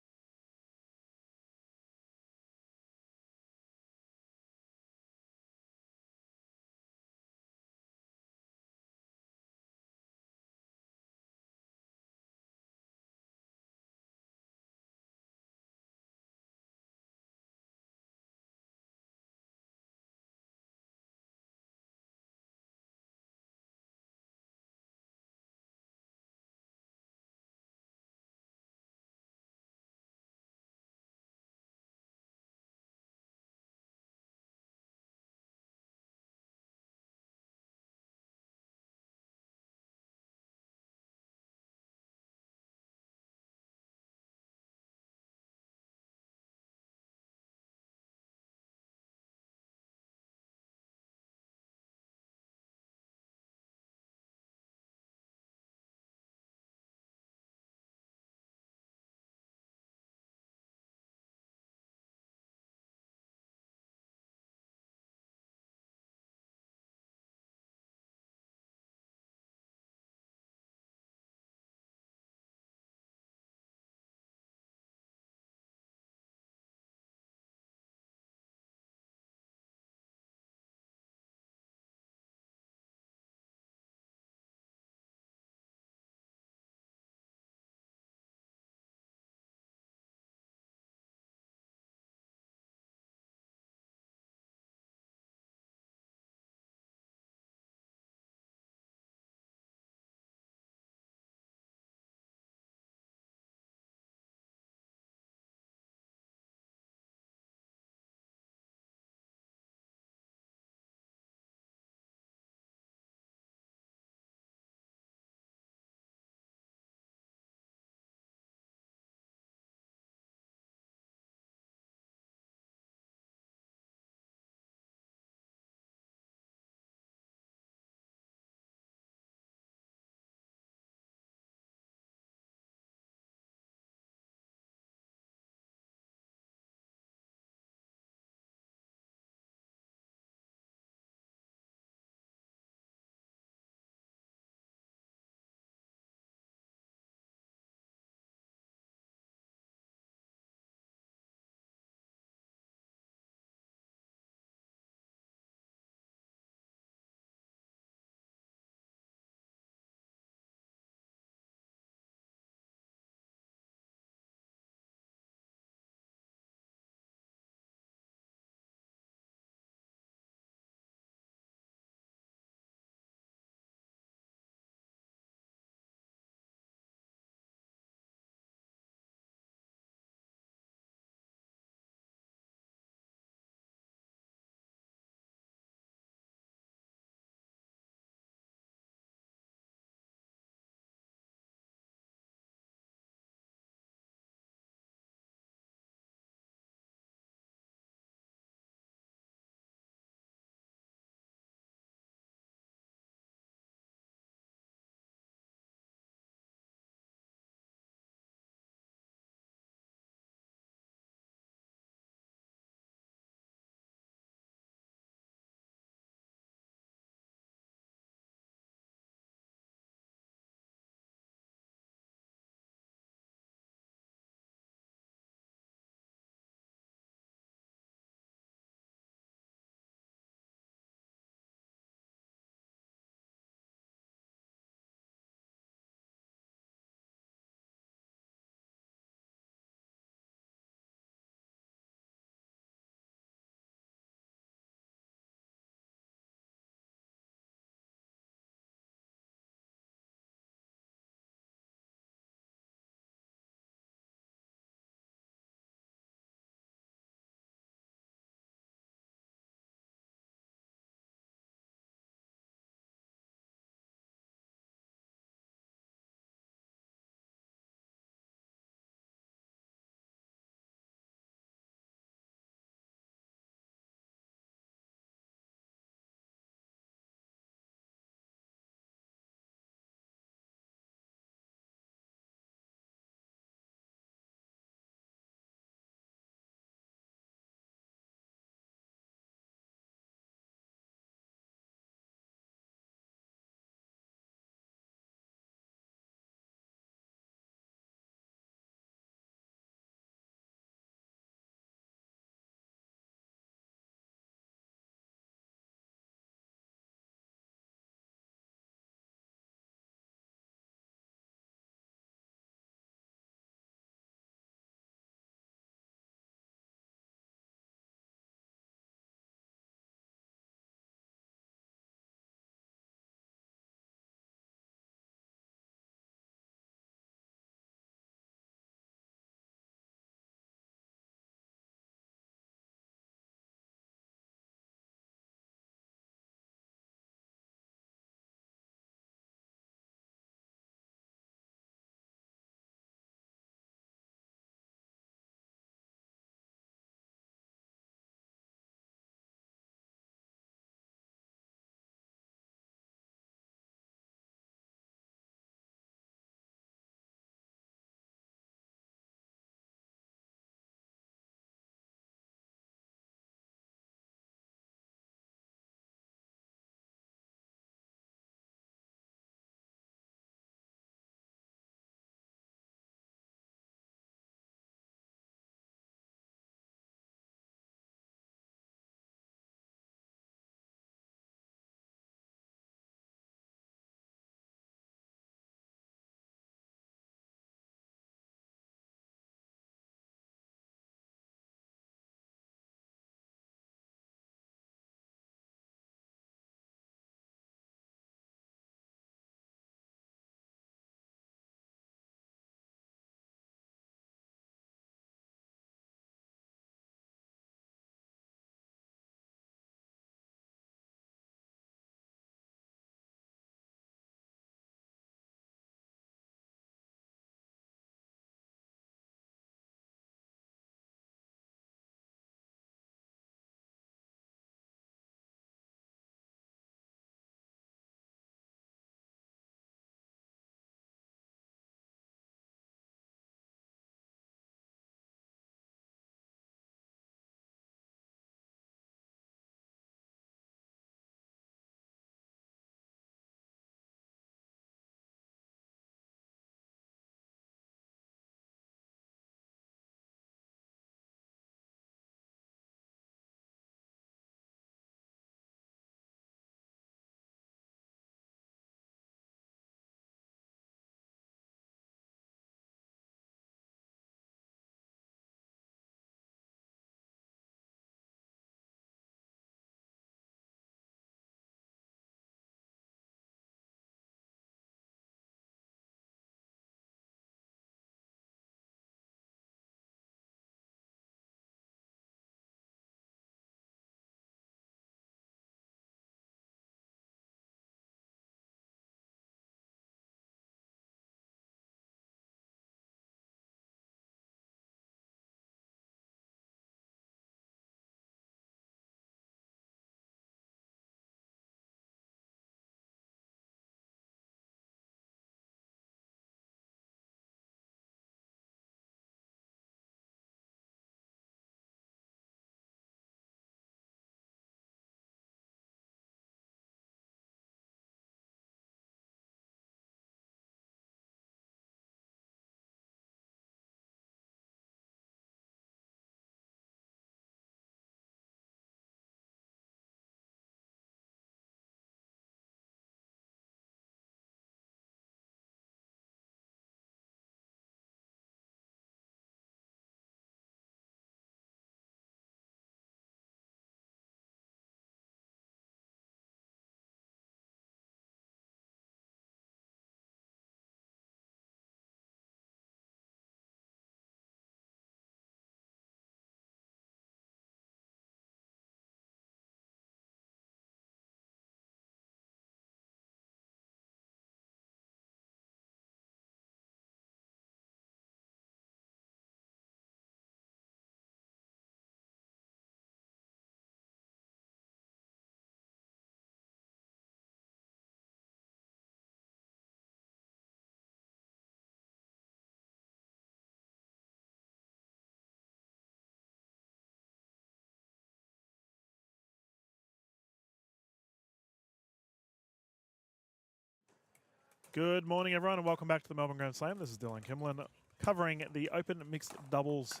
Good morning, everyone, and welcome back to the Melbourne Grand Slam. This is Dylan Kimlin covering the Open Mixed Doubles.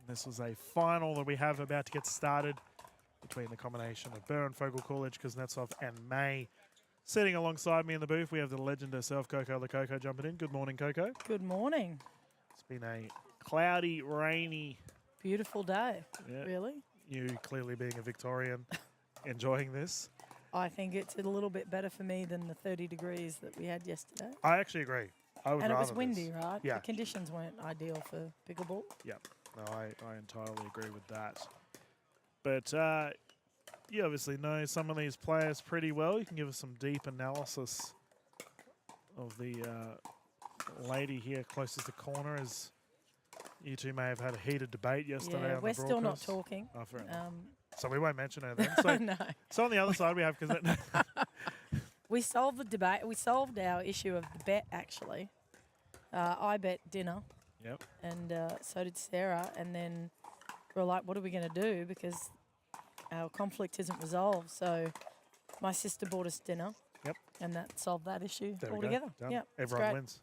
This is a final that we have about to get started between the combination of Burn, Fogel, Coolidge, Kuznetsov, and May. Sitting alongside me in the booth, we have the legend herself, Coco the Coco, jumping in. Good morning, Coco. Good morning. It's been a cloudy, rainy... Beautiful day, Yeah. really. You clearly being a Victorian, enjoying this. I think it's a little bit better for me than the 30 degrees that we had yesterday. I actually agree. I would And it rather was windy, this. right? Yeah. The conditions weren't ideal for pickleball. Yep. No, I entirely agree with that. But you obviously know some of these players pretty well. You can give us some deep analysis of the lady here closest to corner, as you two may have had a heated debate yesterday. Yeah, on we're the still not broadcast. talking. Oh, fair enough. So we won't mention her then. No. So on the other side we have... We solved the debate. We solved our issue of the bet, actually. I bet dinner, Yep. and so did Sarah. And then we're like, what are we going to do? Because our conflict isn't resolved. So my sister bought us dinner. Yep. And that solved that issue There we altogether. go. Done. Yep, it's Everyone great. wins.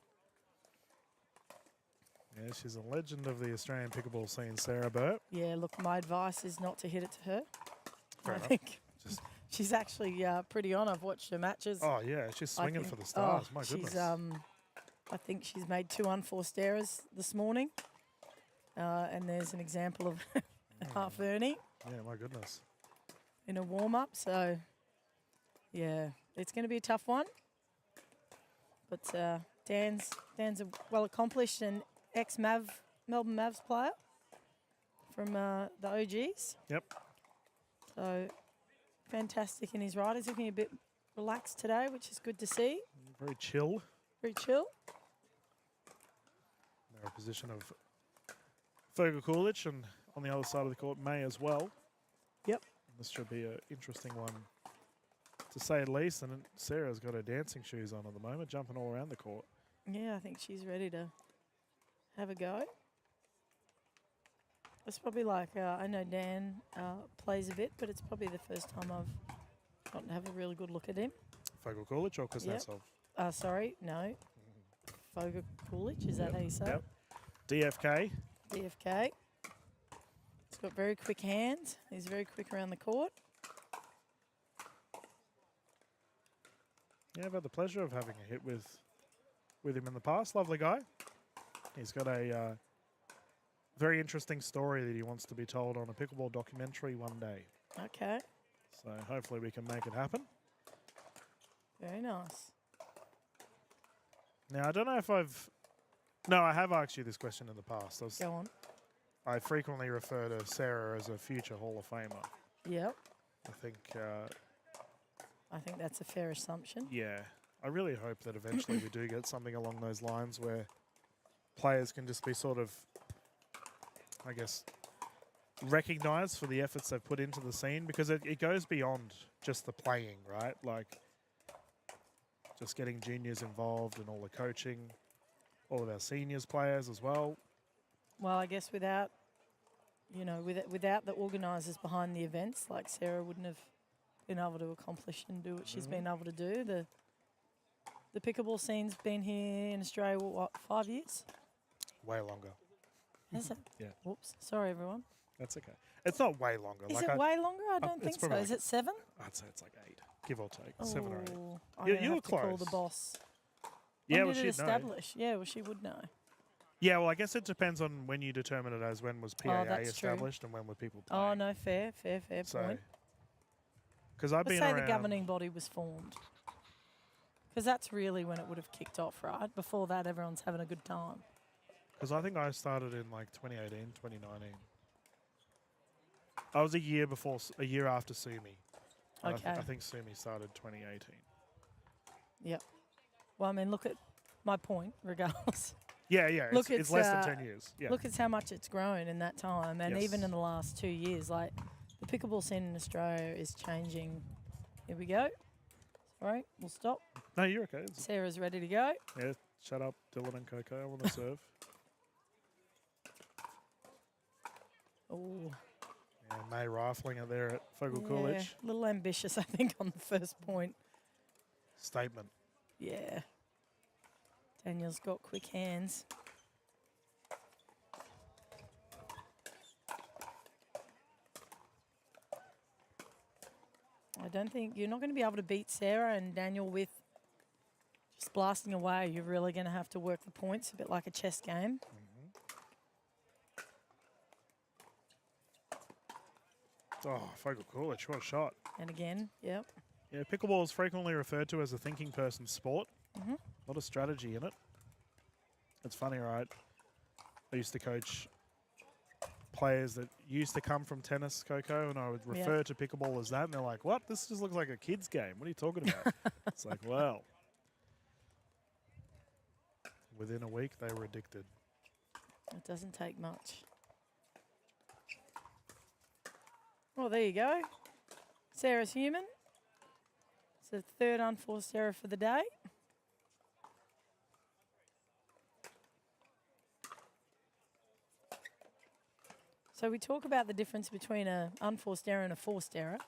Yeah, she's a legend of the Australian pickleball scene, Sarah Burt. Yeah, look, my advice is not to hit it to her. Fair I enough. think Just- she's actually pretty on. I've watched her matches. Oh, yeah, she's I swinging think- for the stars. My she's, goodness. I think she's made 2 unforced errors this morning. And there's an example of half Ernie Yeah, my goodness. in a warm-up. So, yeah, it's going to be a tough one. But Dan's a well-accomplished and ex-Melbourne Mavs player from the OGs. Yep. So, fantastic in his ride. He's looking a bit relaxed today, which is good to see. Very chill. Very chill. They're a position of Fogel Coolidge, and on the other side of the court, May as well. Yep. This should be an interesting one, to say at least. And Sarah's got her dancing shoes on at the moment, jumping all around the court. Yeah, I think she's ready to have a go. It's probably like, I know Dan plays a bit, but it's probably the first time I've gotten to have a really good look at him. Fogel Coolidge or Kuznetsov? Sorry, no. Fogel Coolidge, is that how you say Yep. DFK. it? DFK. He's got very quick hands. He's very quick around the court. Yeah, I've had the pleasure of having a hit with him in the past. Lovely guy. He's got a very interesting story that he wants to be told on a pickleball documentary one day. Okay, So hopefully we can make it happen. very nice. Now, I don't know if I've... No, I have asked you this question in the past. Go on. I frequently refer to Sarah as a future Hall of Famer. Yep, I think, I think that's a fair assumption. yeah, I really hope that eventually we do get something along those lines where players can just be sort of, I guess, recognised for the efforts they've put into the scene, because it goes beyond just the playing, right? Like, just getting juniors involved and all the coaching, all of our seniors players as well. Well, I guess without the organisers behind the events, like Sarah wouldn't have been able to accomplish and do what she's been able to do. The pickleball scene's been here in Australia, what, 5 years? Way longer. Is it? Yeah. Whoops. Sorry, everyone. That's okay. It's not way longer. Is like it way longer? I don't it's think so. probably Is like- it 7? I'd say it's like 8, give or take, 7 or 8. Oh, I'm You- gonna you have were to call the close. boss. Yeah, When well, did it she'd know. establish? Yeah, well, she would know. Yeah, well, I guess it depends on when you determine it as when was PAA that's true. established and when were people playing. Oh, no, fair So, point. because I've Let's been say around. the governing body was formed. Because that's really when it would have kicked off, right? Before that, everyone's having a good time. Because I think I started in like 2018, 2019. I was a year after Sumi. And Okay. I think Sumi started 2018. Yep. Well, I mean, look at my point, regardless. Yeah, yeah. Look, it's it's, less than uh, 10 years. Yeah. Look at how much it's grown in that time. And Yes. even in the last 2 years, like, the pickleball scene in Australia is changing. Here we go. Sorry, we'll stop. No, you're okay. It's, Sarah's ready to go. yeah, shut up, Dylan and Coco. I want to serve. Oh, Yeah, May rifling it there at Fogel yeah, Coolidge. a little ambitious, I think, on the first point. Statement. Yeah. Daniel's got quick hands. I don't think you're not going to be able to beat Sarah and Daniel with just blasting away. You're really going to have to work the points, a bit like a chess game. Oh, focal coolage, what a shot. And again, yep. Yeah, pickleball is frequently referred to as a thinking person's sport. Mhm. A lot of strategy in it. It's funny, right? I used to coach players that used to come from tennis, Coco, and I would refer to pickleball as that, and they're like, what? This just looks like a kid's game. What are you talking about? It's like, well, within a week, they were addicted. It doesn't take much. Well, there you go. Sarah's human. It's the third unforced error for the day. So we talk about the difference between an unforced error and a forced error.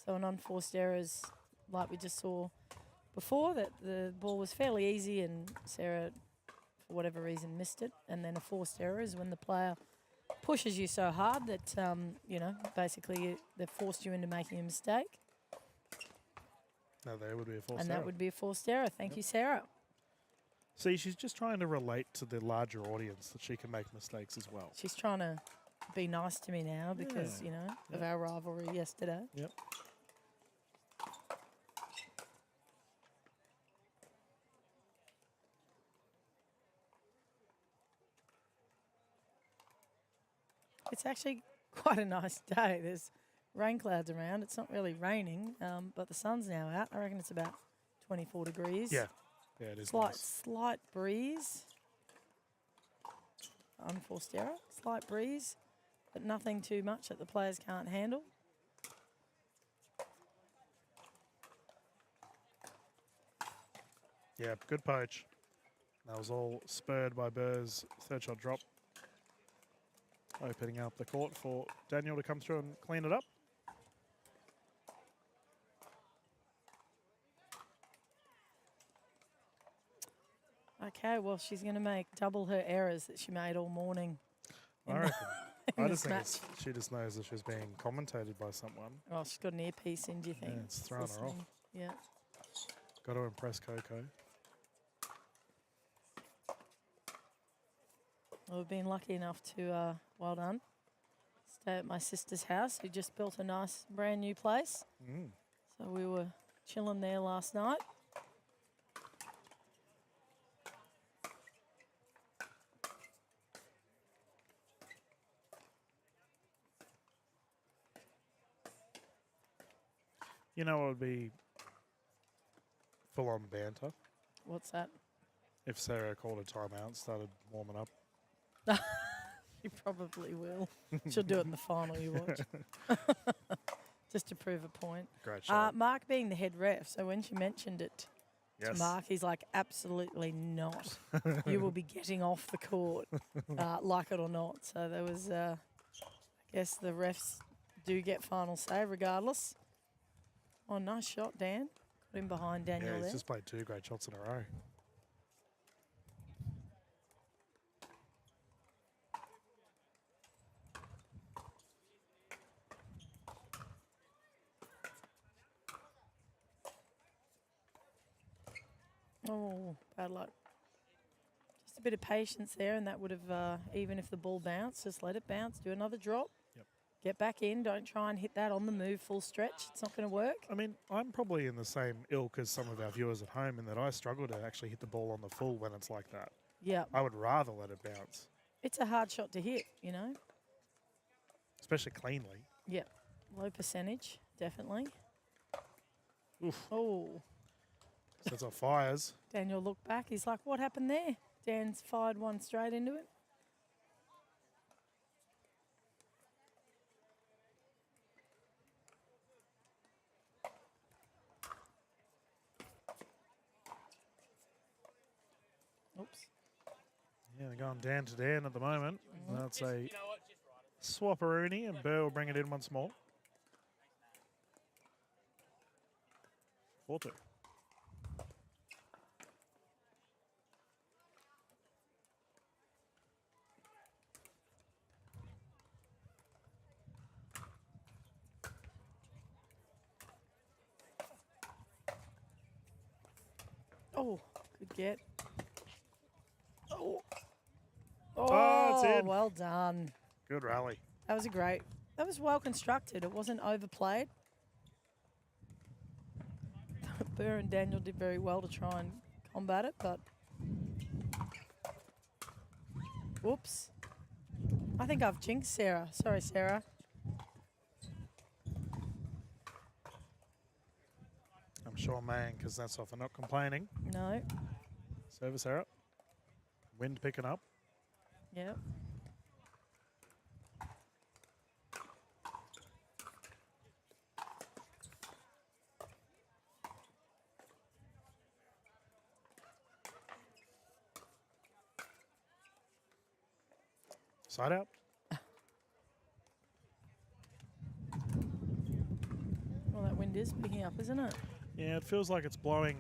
So an unforced error is like we just saw before, that the ball was fairly easy and Sarah, for whatever reason, missed it. And then a forced error is when the player pushes you so hard that, you know, basically they've forced you into making a mistake. Now there would be a forced And error. that would be a forced error. Thank you, Sarah. See, she's just trying to relate to the larger audience that she can make mistakes as well. She's trying to be nice to me now because, you know, of our rivalry yesterday. Yep. It's actually quite a nice day. There's rain clouds around. It's not really raining, but the sun's now out. I reckon it's about 24 degrees. Yeah. Yeah, it is Slight breeze. Unforced error. Slight breeze, but nothing too much that the players can't handle. Yeah, good poach. That was all spurred by Burr's third shot drop. Opening up the court for Daniel to come through and clean it up. Okay, well, she's going to make double her errors that she made all morning. I reckon. I just think match. she just knows that she's being commentated by someone. Oh, she's got an earpiece in, do you think? Yeah, it's thrown her off. Yeah. Got to impress Coco. Well, we've been lucky enough to, well done, stay at my sister's house, who just built a nice brand new place. So we were chilling there last night. You know what would be full-on banter? What's that? If Sarah called a timeout and started warming up. You probably will. She'll do it in the final you watch. Just to prove a point. Great shot. Mark being the head ref, so when she mentioned it to Mark, he's like, absolutely not. You will be getting off the court, like it or not. So there was, I guess the refs do get final say regardless. Oh, nice shot, Dan. Got him behind Daniel Yeah, he's there. just played 2 great shots in a row. Oh, bad luck. Just a bit of patience there, and that would have, even if the ball bounced, just let it bounce, do another drop. Yep. Get back in. Don't try and hit that on the move full stretch. It's not going to work. I mean, I'm probably in the same ilk as some of our viewers at home in that I struggle to actually hit the ball on the full when it's like that. Yeah. I would rather let it bounce, It's a hard shot to hit, you know. especially cleanly. Yep. Low percentage, definitely. Oof. Oh, Sets off fires. Daniel looked back. He's like, what happened there? Dan's fired one straight into it. Oops. Yeah, they're going Dan to Dan at the moment. That's a swapperoonie, and Burr will bring it in once more. 4-2. Oh, good get. Oh. Oh, it's in. Well done. Good rally. That was that was well constructed. It wasn't overplayed. Burr and Daniel did very well to try and combat it, but whoops. I think I've jinxed Sarah. Sorry, Sarah. I'm sure May and Kuznetsov are not complaining. No. Service error. Wind picking up. Yep. Side out. Well, that wind is picking up, isn't it? Yeah, it feels like it's blowing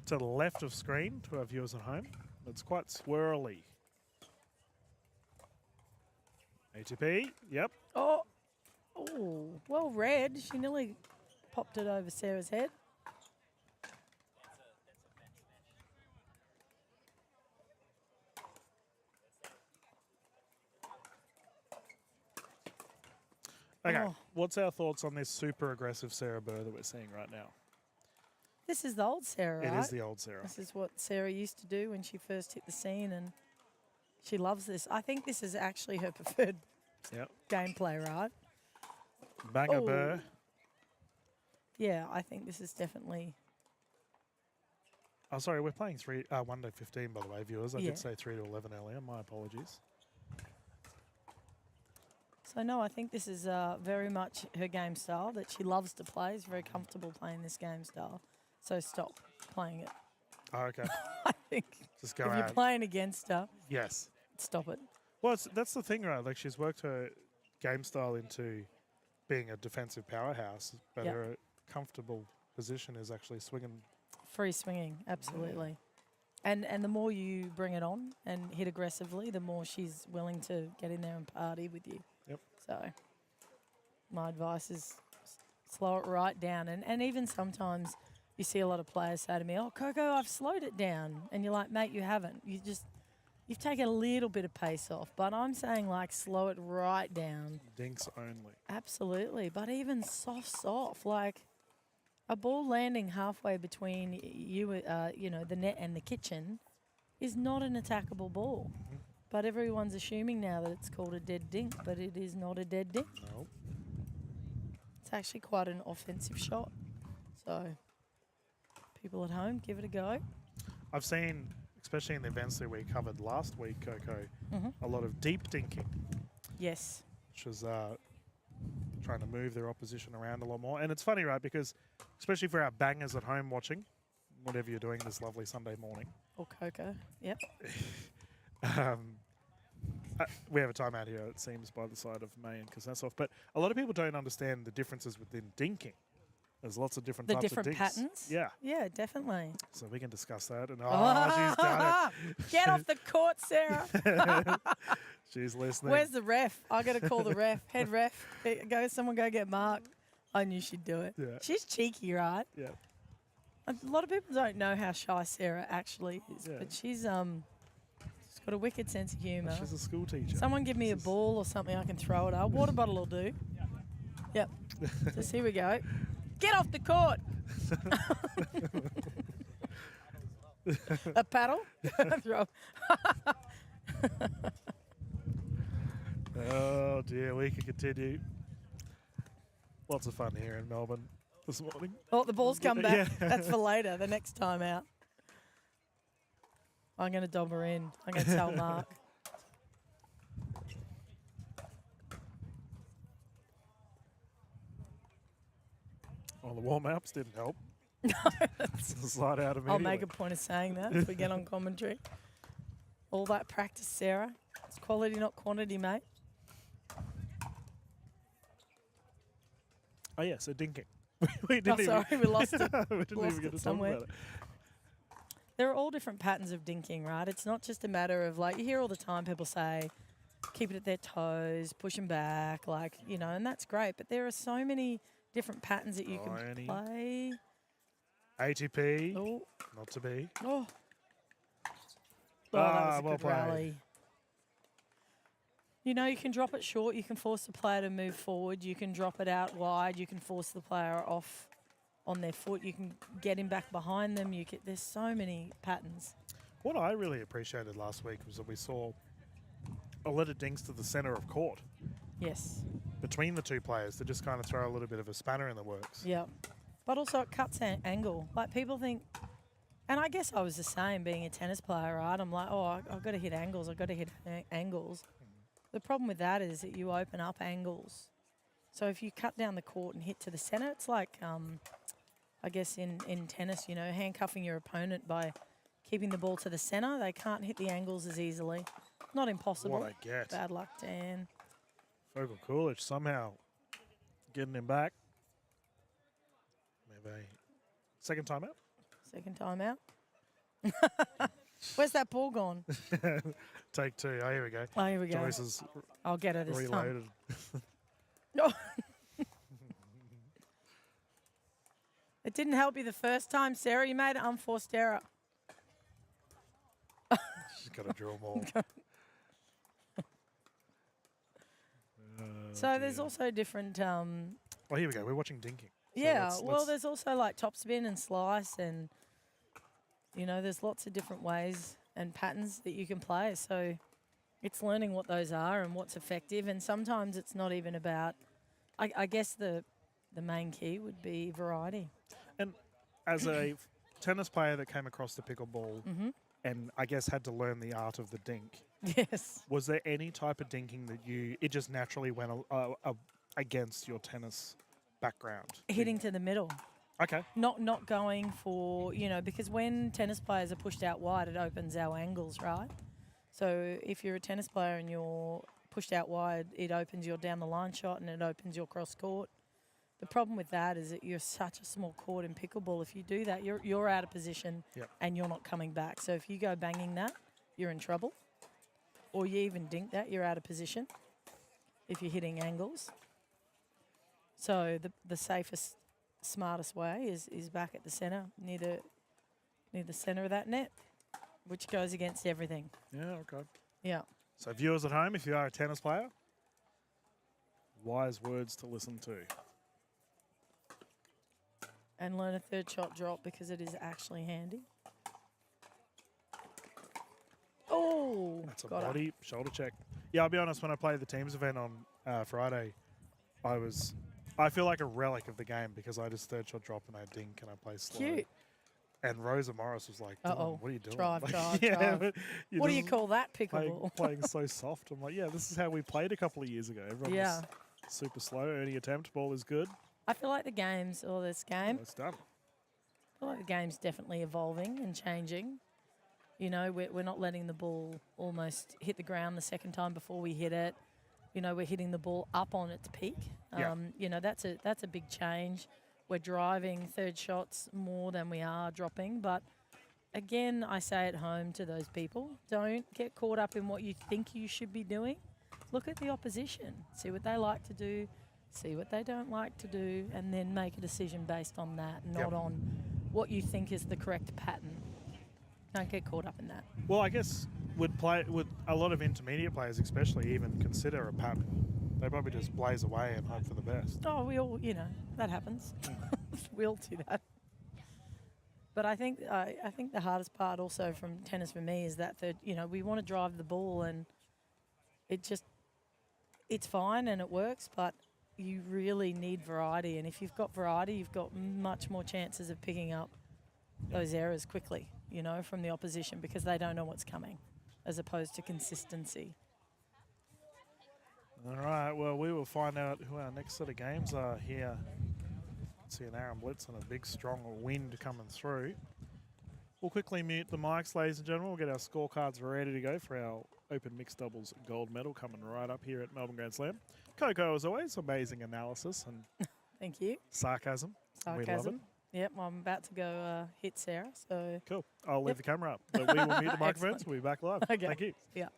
to the left of screen to our viewers at home. It's quite swirly. ATP, yep. Oh, well read. She nearly popped it over Sarah's head. Okay, Oh. what's our thoughts on this super aggressive Sarah Burr that we're seeing right now? This is the old Sarah, right? It is the old Sarah. This is what Sarah used to do when she first hit the scene, and she loves this. I think this is actually her preferred Yep. gameplay, right? Banger Oh. Burr. Yeah, I think this is definitely. Oh, sorry, we're playing 1 to 15, by the way, viewers. I Yeah. did say 3 to 11 earlier. My apologies. So, no, I think this is very much her game style that she loves to play. Is very comfortable playing this game style. So stop playing it. Oh, okay. I think Just go if out. you're playing against her, Yes. stop it. Well, that's the thing, right? Like, she's worked her game style into being a defensive powerhouse, but Yep. her comfortable position is actually swinging. Free swinging, absolutely. And the more you bring it on and hit aggressively, the more she's willing to get in there and party with you. Yep. So my advice is slow it right down. And even sometimes you see a lot of players say to me, oh, Coco, I've slowed it down. And you're like, mate, you haven't. You've taken a little bit of pace off. But I'm saying, like, slow it right down. Dinks only. Absolutely. But even soft, like a ball landing halfway between you, the net and the kitchen is not an attackable ball. Mm-hmm. But everyone's assuming now that it's called a dead dink, but it is not a dead dink. No. It's actually quite an offensive shot. So people at home, give it a go. I've seen, especially in the events that we covered last week, Coco, Mm-hmm. a lot of deep dinking, Yes. which is trying to move their opposition around a lot more. And it's funny, right, because especially for our bangers at home watching, whatever you're doing this lovely Sunday morning, Or Coco. Yep. we have a timeout here, it seems, by the side of May and Kuznetsov. But a lot of people don't understand the differences within dinking. There's lots of different The types different of dinks. patterns? Yeah. Yeah, definitely. So we can discuss that. And she's done Get off the court, Sarah. it. She's listening. Where's the ref? I got to call the ref. Head ref. Someone go get Mark. I knew she'd do it. Yeah. She's cheeky, right? Yeah. A lot of people don't know how shy Sarah actually is, Yeah. but she's got a wicked sense of humour. She's a school teacher. Someone give me a ball or something I can throw at her. A water bottle will do. Yep. Just here we go. Get off the court. A paddle? Throw. Oh dear, we can continue. Lots of fun here in Melbourne this morning. Oh, the ball's come back. Yeah. That's for later, the next time out. I'm going to dob her in. I'm going to tell Mark. Well, the warm-ups didn't help. No, Slide out immediately. I'll make a point of saying that if we get on commentary. All that practice, Sarah. It's quality, not quantity, mate. Oh, yeah, so dinking. we Oh, didn't sorry, we lost it. we didn't Lost even get it to somewhere. talk about it. There are all different patterns of dinking, right? It's not just a matter of, like, you hear all the time people say, keep it at their toes, push them back, like, and that's great. But there are so many different patterns that you can Tiny. play. ATP, Oh, not to be. oh. Oh, that was a well good played. rally. You know, you can drop it short. You can force the player to move forward. You can drop it out wide. You can force the player off on their foot. You can get him back behind them. There's so many patterns. What I really appreciated last week was that we saw a lot of dinks to the centre of court Yes. between the two players to just kind of throw a little bit of a spanner in the works. Yeah. But also it cuts angle. Like people think, and I guess I was the same being a tennis player, right? I'm like, oh, I've got to hit angles. I've got to hit angles. The problem with that is that you open up angles. So if you cut down the court and hit to the centre, it's like, I guess in tennis, you know, handcuffing your opponent by keeping the ball to the centre. They can't hit the angles as easily. Not impossible. What I get. Bad luck, Dan. Focal Coolidge somehow getting him back. Maybe second time out. Second time out. Where's that ball gone? Take two. Oh, here we go. Oh, here we go. Joyce is I'll get it this time. reloaded. No. It didn't help you the first time, Sarah. You made an unforced error. She's got to drill more. So there's also different. Oh, here we go. We're watching dinking. So Yeah, well, there's also like topspin and slice, and you know, there's lots of different ways and patterns that you can play. So it's learning what those are and what's effective. And sometimes it's not even about. I guess the main key would be variety. And as a tennis player that came across the pickleball and I guess had to learn the art of the dink, Yes. was there any type of dinking that it just naturally went against your tennis background? Hitting to the middle. Okay. Not going for, you know, because when tennis players are pushed out wide, it opens our angles, right? So if you're a tennis player and you're pushed out wide, it opens your down the line shot and it opens your cross court. The problem with that is that you're such a small court in pickleball. If you do that, you're out of position and you're not coming back. So if you go banging that, you're in trouble. Or you even dink that, you're out of position if you're hitting angles. So the safest, smartest way is back at the centre, near the centre of that net, which goes against everything. Yeah, okay. Yeah. So viewers at home, if you are a tennis player, wise words to listen to. And learn a third shot drop because it is actually handy. Oh, That's a got her. body shoulder check. Yeah, I'll be honest, when I played the teams event on Friday, I feel like a relic of the game because I just third shot drop and I dink and I play slow. Cute. And Rosa Morris was like, Dylan, what are you doing? Drive, Like, drive, yeah, drive. but What do you just call that, pickleball? playing so soft. I'm like, yeah, this is how we played a couple of years ago. Everyone Yeah. was super slow. Early attempt, ball is good. I feel like the games, or this game, It's done. I feel like the game's definitely evolving and changing. You know, we're not letting the ball almost hit the ground the second time before we hit it. You know, we're hitting the ball up on its peak. Yeah. You know, that's a big change. We're driving third shots more than we are dropping. But again, I say at home to those people, don't get caught up in what you think you should be doing. Look at the opposition, see what they like to do, see what they don't like to do, and then make a decision based on that, not on what you think is the correct pattern. Don't get caught up in that. Well, I guess would a lot of intermediate players especially even consider a pattern. They probably just blaze away and hope for the best. Oh, we all, you know, that happens. We all do that. But I think the hardest part also from tennis for me is that third, you know, we want to drive the ball and it's fine and it works, but you really need variety. And if you've got variety, you've got much more chances of picking up those errors quickly, you know, from the opposition because they don't know what's coming, as opposed to consistency. All right, well, we will find out who our next set of games are here. See an Aaron Blitz and a big, strong wind coming through. We'll quickly mute the mics, ladies and gentlemen. We'll get our scorecards ready to go for our Open Mixed Doubles gold medal coming right up here at Melbourne Grand Slam. Coco, as always, amazing analysis and Thank you. sarcasm. We love it. Yep, I'm about to go hit Sarah. So Cool. I'll leave the camera up. But we will mute the microphones. We'll be back live. Okay. Thank you. yeah.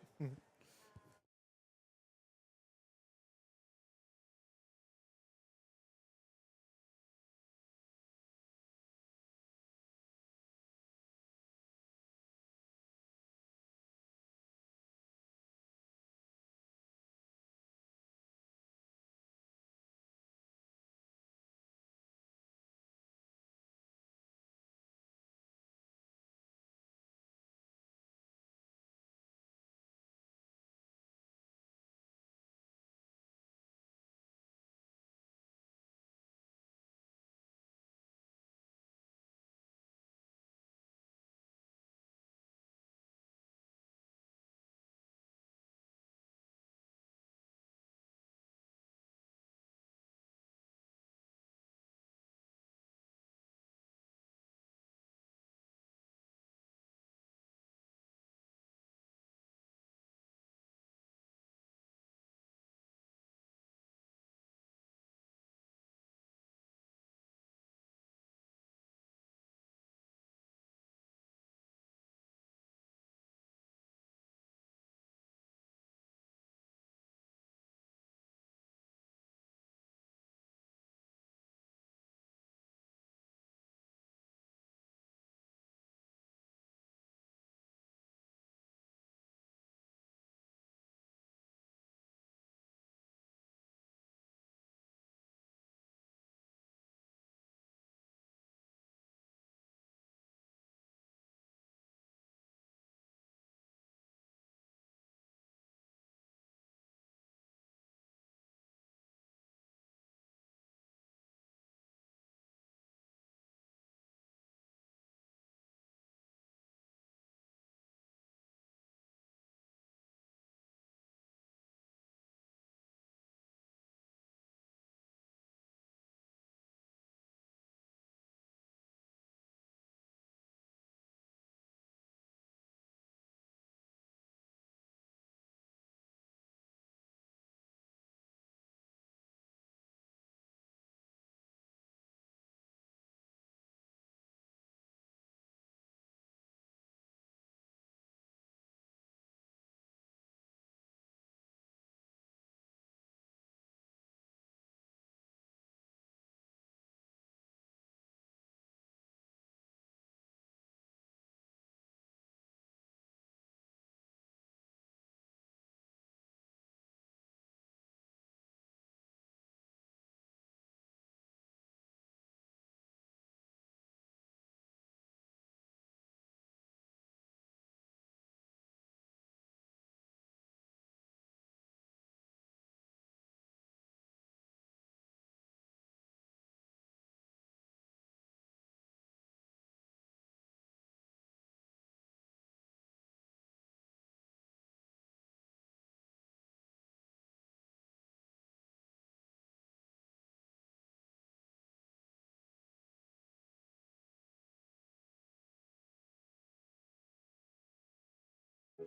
The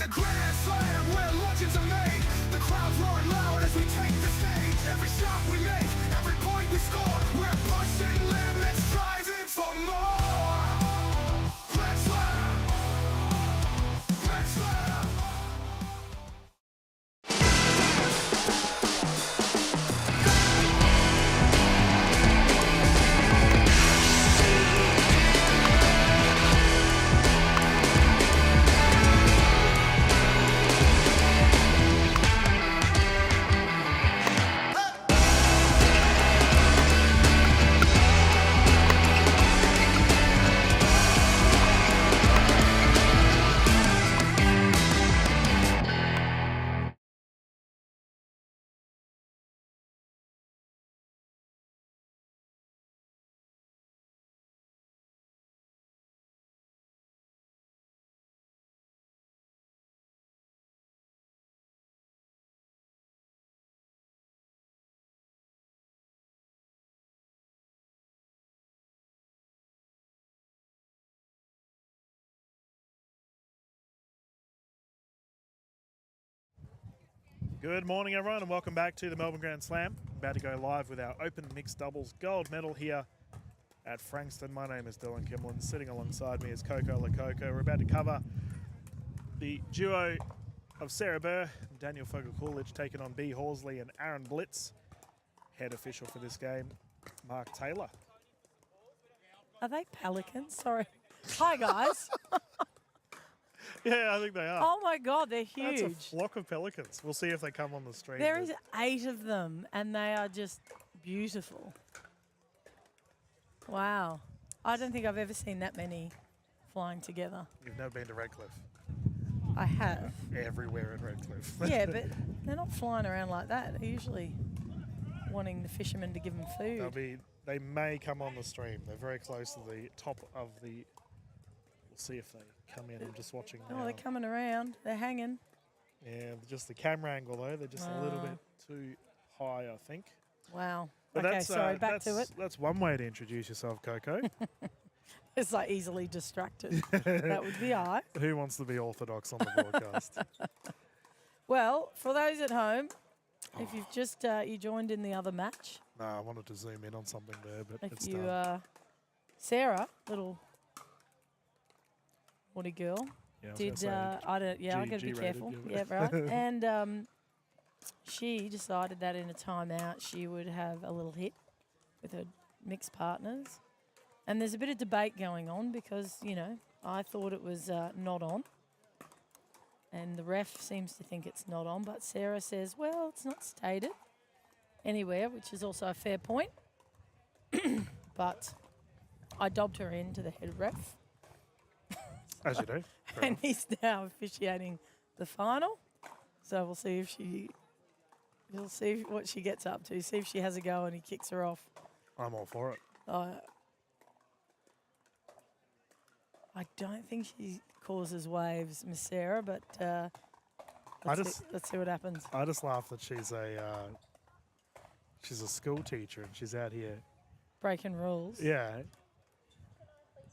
Grand Slam, where legends are made. The crowds roar loud as we take the stage. Every shot we make, every point we score. We're pushing limits, striving for more. Grand Slam, Grand Slam. Good morning, everyone, and welcome back to the Melbourne Grand Slam. About to go live with our Open Mixed Doubles gold medal here at Frankston. My name is Dylan Kimlin. Sitting alongside me is Coco Lococo. We're about to cover the duo of Sarah Burr and Daniel Fogel-Coolidge taking on B. Horsley and Aaron Blitz. Head official for this game, Mark Taylor. Are they pelicans? Sorry. Hi, guys. Yeah, I think they are. Oh, my God, they're huge. That's a flock of pelicans. We'll see if they come on the stream. There is 8 of them, and they are just beautiful. Wow. I don't think I've ever seen that many flying together. You've never been to Redcliffe. I have. Everywhere in Redcliffe. Yeah, but they're not flying around like that. They're usually wanting the fishermen to give them food. They may come on the stream. They're very close to the top of the... We'll see if they come in. I'm just watching now. Oh, they're coming around. They're hanging. Yeah, just the camera angle, though. They're just a little bit too high, I think. Wow. But Okay, sorry, back to it. That's one way to introduce yourself, Coco. It's like easily distracted. That would be I. Who wants to be orthodox on the broadcast? Well, for those at home, if you've just you joined in the other match, No, I wanted to zoom in on something there, but if it's you done. Sarah, little Woody girl, Yeah, I was did gonna say, I don't I got to be G-rated, careful. yeah. Yeah, right. And she decided that in a timeout she would have a little hit with her mixed partners. And there's a bit of debate going on because, you know, I thought it was not on. And the ref seems to think it's not on, but Sarah says, well, it's not stated anywhere, which is also a fair point. But I dobbed her in to the head ref. As you do. Fair And enough. he's now officiating the final. So we'll see we'll see what she gets up to, see if she has a go and he kicks her off. I'm all for it. I don't think she causes waves, Miss Sarah, but let's see what happens. I just laugh that she's a school teacher and she's out here. Breaking rules. Yeah.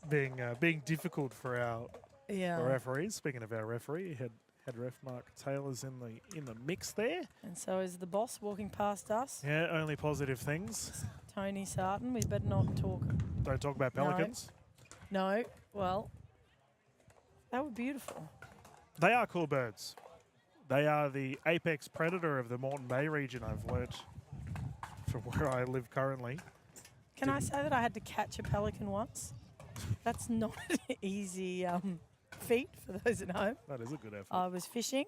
being difficult for our Yeah. referees. Speaking of our referee, head ref Mark Taylor's in the mix there. And so is the boss walking past us, Yeah, only positive things. Tony Sarton. We better not talk. Don't talk about No. pelicans. No. Well, they were beautiful. They are cool birds. They are the apex predator of the Moreton Bay region, I've learnt from where I live currently. Can I say that I had to catch a pelican once? That's not an easy feat for those at home. That is a good effort. I was fishing,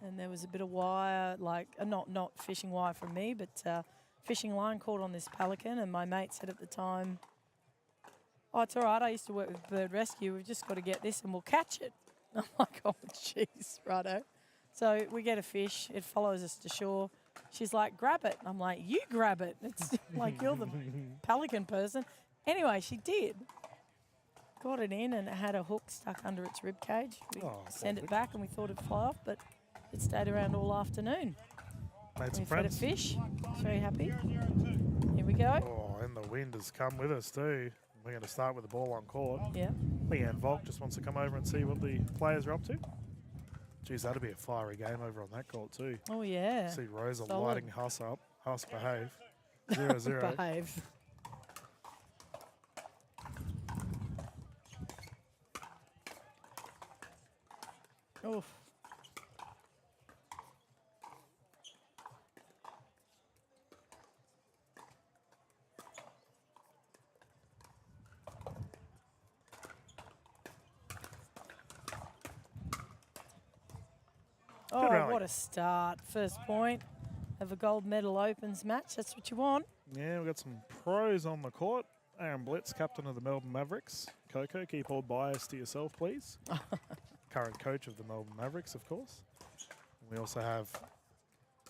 and there was a bit of wire, like not fishing wire from me, but fishing line caught on this pelican, and my mate said at the time, "Oh, it's all right. I used to work with bird rescue. We've just got to get this, and we'll catch it." I'm like, "Oh, jeez, righto." So we get a fish. It follows us to shore. She's like, "Grab it." I'm like, "You grab it." It's like you're the pelican person. Anyway, she did. Got it in, and it had a hook stuck under its rib cage. We sent it back, and we thought it'd fly off, but it stayed around all afternoon. Made some We fed it friends. fish. Very happy. Here we go. Oh, and the wind has come with us too. We're going to start with the ball on court. Yeah. Leanne Volk just wants to come over and see what the players are up to. Geez, that'll be a fiery game over on that court too. Oh, yeah. See Rosa Solid. lighting Huss up. Huss behave. 0-0. Behave. Oof. Oh, rally. what a start. First point of a gold medal opens match. That's what you want. Yeah, we've got some pros on the court. Aaron Blitz, captain of the Melbourne Mavericks. Coco, keep all bias to yourself, please. Current coach of the Melbourne Mavericks, of course. We also have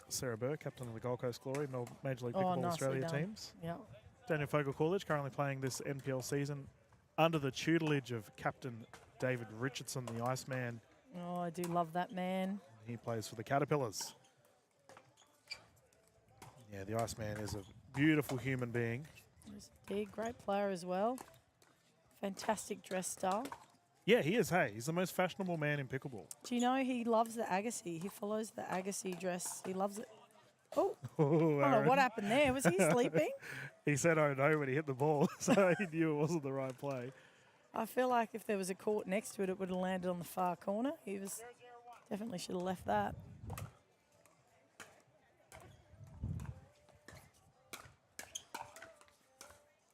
Sarah Burr, captain of the Gold Coast Glory, Major League Pickleball nicely Australia done. teams. Yeah. Daniel Fogel-Coolidge currently playing this NPL season under the tutelage of Captain David Richardson, the Iceman. Oh, I do love that man. He plays for the Caterpillars. Yeah, the Iceman is a beautiful human being. He's a great player as well. Fantastic dress style. Yeah, he is. Hey, he's the most fashionable man in pickleball. Do you know he loves the Agassi? He follows the Agassi dress. He loves it. Oh, Oh, I don't know Aaron. what happened there. Was he sleeping? He said, "Oh no," when he hit the ball, so he knew it wasn't the right play. I feel like if there was a court next to it, it would have landed on the far corner. He was definitely should have left that.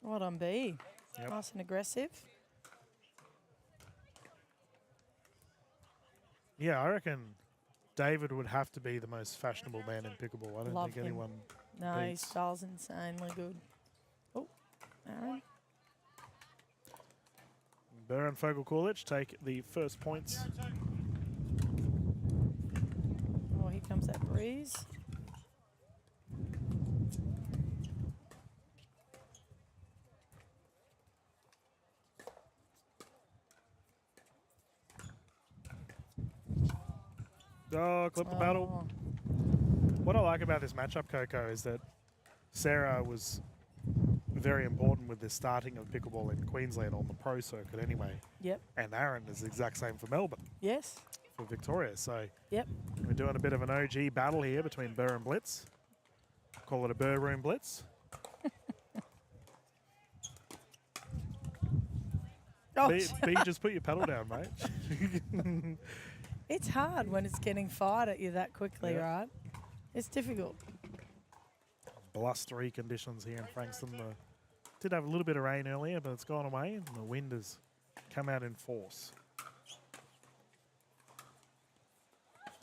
Well done, B. Yep. Nice and aggressive. Yeah, I reckon David would have to be the most fashionable man in pickleball. I don't Love think him. anyone No, his beats. style's insanely good. Oh, Aaron. Burr and Fogel-Coolidge take the first points. Oh, here comes that breeze. Oh, clip the paddle. Oh, What I like about this matchup, Coco, is that Sarah was very important with the starting of pickleball in Queensland on the pro circuit anyway. Yep. And Aaron is the exact same for Melbourne, Yes. for Victoria. So Yep. we're doing a bit of an OG battle here between Burr and Blitz. Call it a Burr Room Blitz. Oh, B, just put your paddle down, mate. it's hard when it's getting fired at you that quickly, Yeah. right? It's difficult. Blustery conditions here in Frankston. Did have a little bit of rain earlier, but it's gone away, and the wind has come out in force.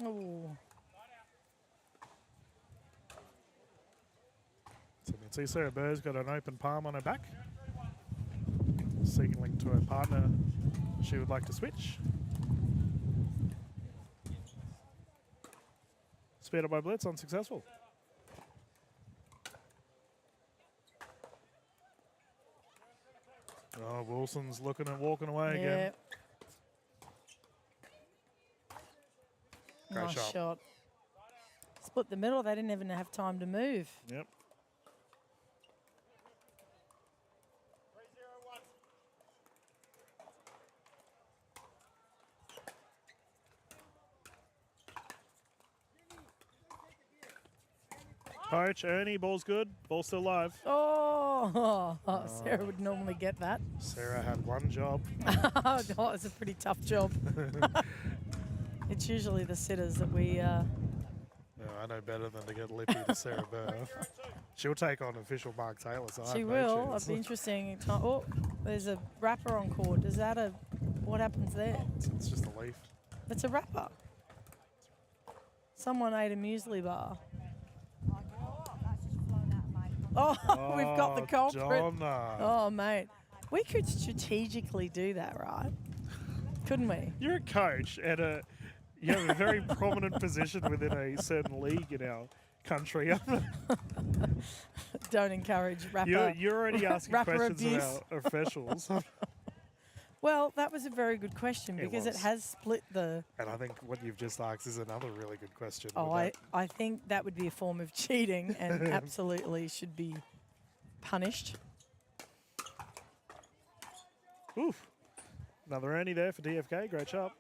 Oh, So you can see Sarah Burr's got an open palm on her back, signaling to her partner she would like to switch. Speed up by Blitz, unsuccessful. Oh, Wilson's looking and walking away yeah. again. Great Nice shot. shot. Split the middle. They didn't even have time to move. Yep. Coach, Ernie, ball's good. Ball's still live. Oh, Sarah would normally get that. Sarah had one job. Oh, it's a pretty tough job. It's usually the sitters that we. No, I know better than to get lippy to Sarah Burr. She'll take on official Mark Taylor. So She will. It'd be interesting. Oh, there's a wrapper on court. Is that a? What happens there? It's just a leaf. It's a wrapper. Someone ate a muesli bar. Oh, we've got the culprit. Donna. Oh, mate. We could strategically do that, right? Couldn't we? You're a coach at you have a very prominent position within a certain league in our country. Don't encourage rapper. You're already asking rapper questions abuse. of our officials. Well, that was a very good question because it was. has split the. And I think what you've just asked is another really good question. Oh, I think that would be a form of cheating and absolutely should be punished. Oof. Another Ernie there for DFK. Great job.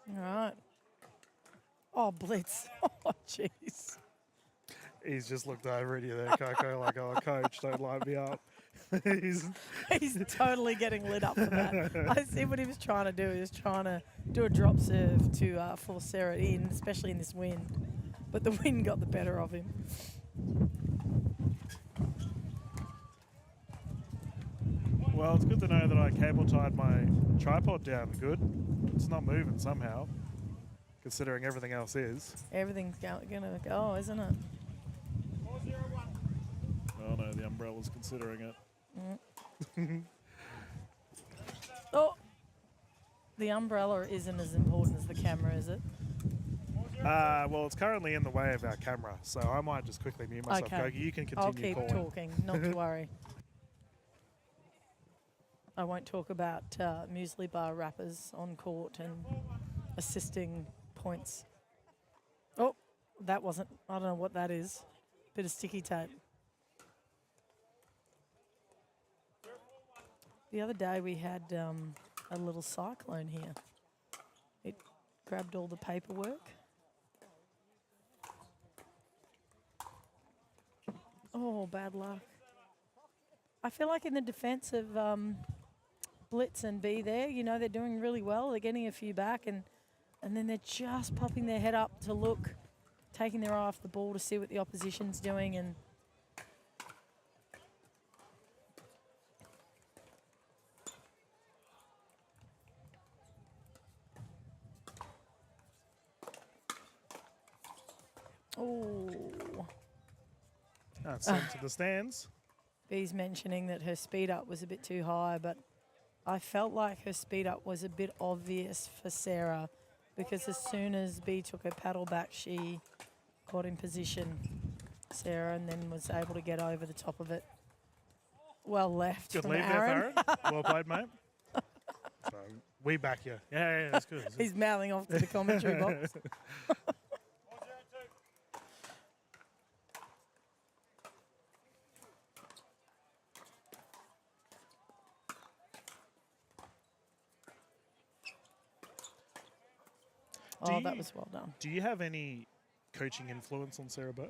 All right. Oh, blitz. Oh, jeez. He's just looked over at you there, Coco, like, oh, coach, don't light me up. He's totally getting lit up for that. I see what he was trying to do. He was trying to do a drop serve to force Sarah in, especially in this wind. But the wind got the better of him. Well, it's good to know that I cable tied my tripod down good. It's not moving somehow, considering everything else is. Everything's gonna go, isn't it? Oh no, the umbrella's considering it. Oh, the umbrella isn't as important as the camera, is it? Well, it's currently in the way of our camera, so I might just quickly mute myself. Okay. Gogi, you can continue I'll keep calling. talking, not to worry. I won't talk about muesli bar wrappers on court and assisting points. Oh, that wasn't, I don't know what that is. Bit of sticky tape. The other day we had a little cyclone here. It grabbed all the paperwork. Oh, bad luck. I feel like in the defence of Blitz and B there, you know, they're doing really well. They're getting a few back and then they're just popping their head up to look, taking their eye off the ball to see what the opposition's doing. And oh, That's sent to the stands. B's mentioning that her speed up was a bit too high, but I felt like her speed up was a bit obvious for Sarah because as soon as B took her paddle back, she got in position, Sarah, and then was able to get over the top of it. Well left Good from lead Aaron. there, Farron. Well played, mate. So we back you. Yeah, that's good. He's mouthing off to the commentary box. Oh, that was well done. Do you have any coaching influence on Sarah Burr?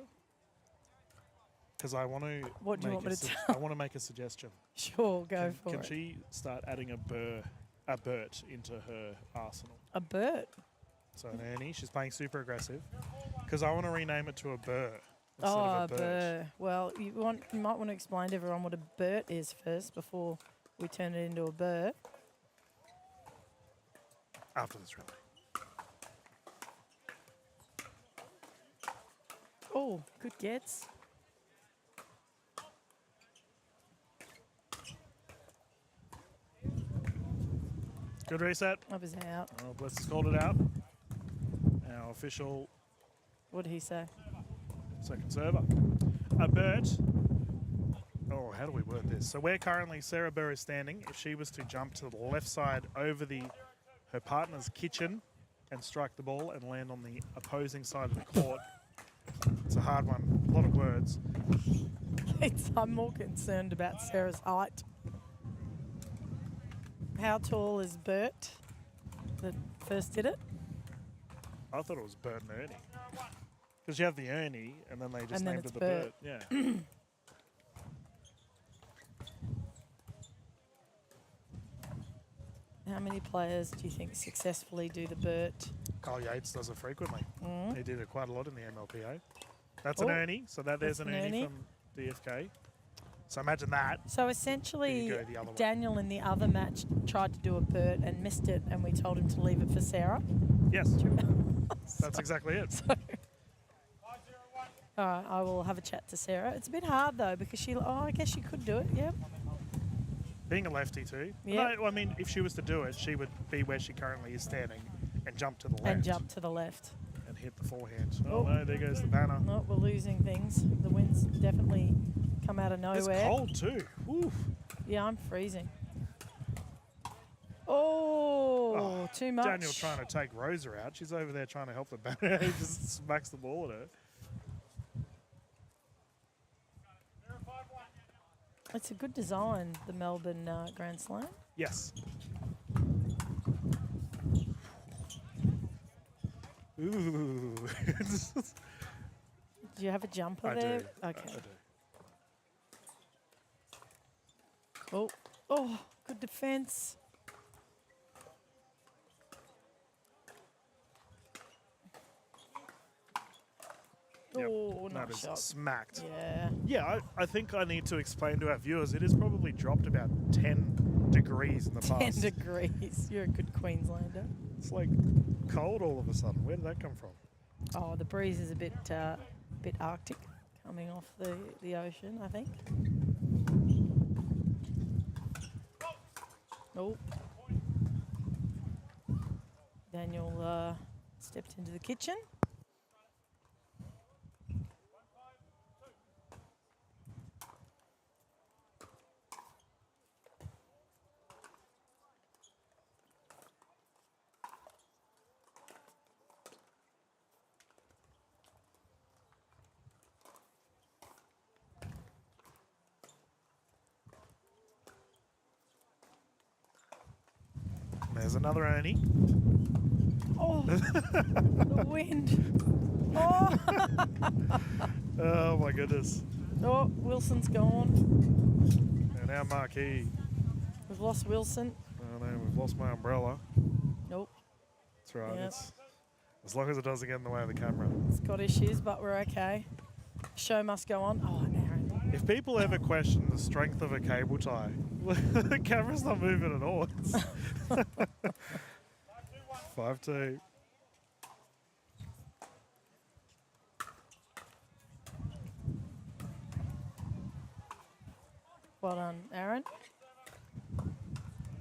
Because I want to. What do you want me to I want to make a suggestion. Sure, go for Can it. she start adding a Bert into her arsenal? A Bert? So an Ernie, she's playing super aggressive. Because I want to rename it to a Burr instead Oh, of a Bert. Burr. Well, you might want to explain to everyone what a Bert is first before we turn it into a Burr. After this rally. Oh, good gets. Good reset. That was out. Oh, Blitz has called it out. Our official What did he say? second server. A Bert. Oh, how do we word this? So where currently Sarah Burr is standing, if she was to jump to the left side over her partner's kitchen and strike the ball and land on the opposing side of the court, it's a hard one. A lot of words. I'm more concerned about Sarah's height. How tall is Bert that first did it? I thought it was Bert and Ernie. Because you have the Ernie, and then they just And then named it's it the Bert. Bert. Yeah. How many players do you think successfully do the Bert? Kyle Yates does it frequently. Mm. He did it quite a lot in the MLPA. That's an Oh, Ernie, so there's that's an an Ernie Ernie. from DFK. So imagine that. So There essentially, you go, the other one. Daniel in the other match tried to do a Bert and missed it, and we told him to leave it for Sarah. Yes, Do you remember? that's exactly it. So, all right, I will have a chat to Sarah. It's a bit hard though because I guess she could do it. Yep. Being a lefty too. Yeah. No, I mean, if she was to do it, she would be where she currently is standing and jump to the left. And jump to the left. And hit the forehand. Oh, Oh. no, there goes the banner. Oh, we're losing things. The wind's definitely come out of nowhere. It's cold too. Oof. Yeah, I'm freezing. Oh, too much. Daniel trying to take Rosa out. She's over there trying to help the banner. He just smacks the ball at her. It's a good design, the Melbourne Grand Slam. Yes. Ooh. Do you have a jumper I there? do. Okay. I do. Oh, good defence. Yep, Oh, that nice is shot. smacked. Yeah. Yeah, I think I need to explain to our viewers, it has probably dropped about 10 degrees in the 10 past. degrees. You're a good Queenslander. It's like cold all of a sudden. Where did that come from? Oh, the breeze is a bit Arctic coming off the ocean, I think. Oh. Daniel stepped into the kitchen. There's another Ernie. Oh, the wind. Oh. Oh my goodness. Oh, Wilson's gone. And our marquee. We've lost Wilson. Oh no, we've lost my umbrella. Nope. That's right. Yep. It's, as long as it doesn't get in the way of the camera. It's got issues, but we're okay. Show must go on. Oh, Aaron. If people ever question the strength of a cable tie, the camera's not moving at all. It's 5-2. Well done, Aaron.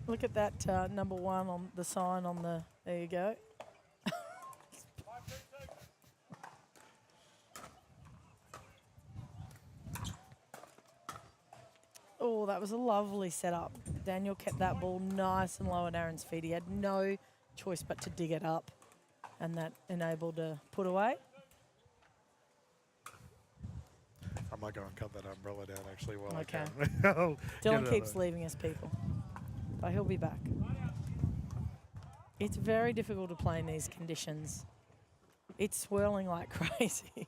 Look at that number one on the sign on the. There you go. Oh, that was a lovely setup. Daniel kept that ball nice and low at Aaron's feet. He had no choice but to dig it up, and that enabled a put away. I might go and cut that umbrella down actually while Okay. I can. I'll get Dylan it keeps over. leaving us, people, but he'll be back. It's very difficult to play in these conditions. It's swirling like crazy.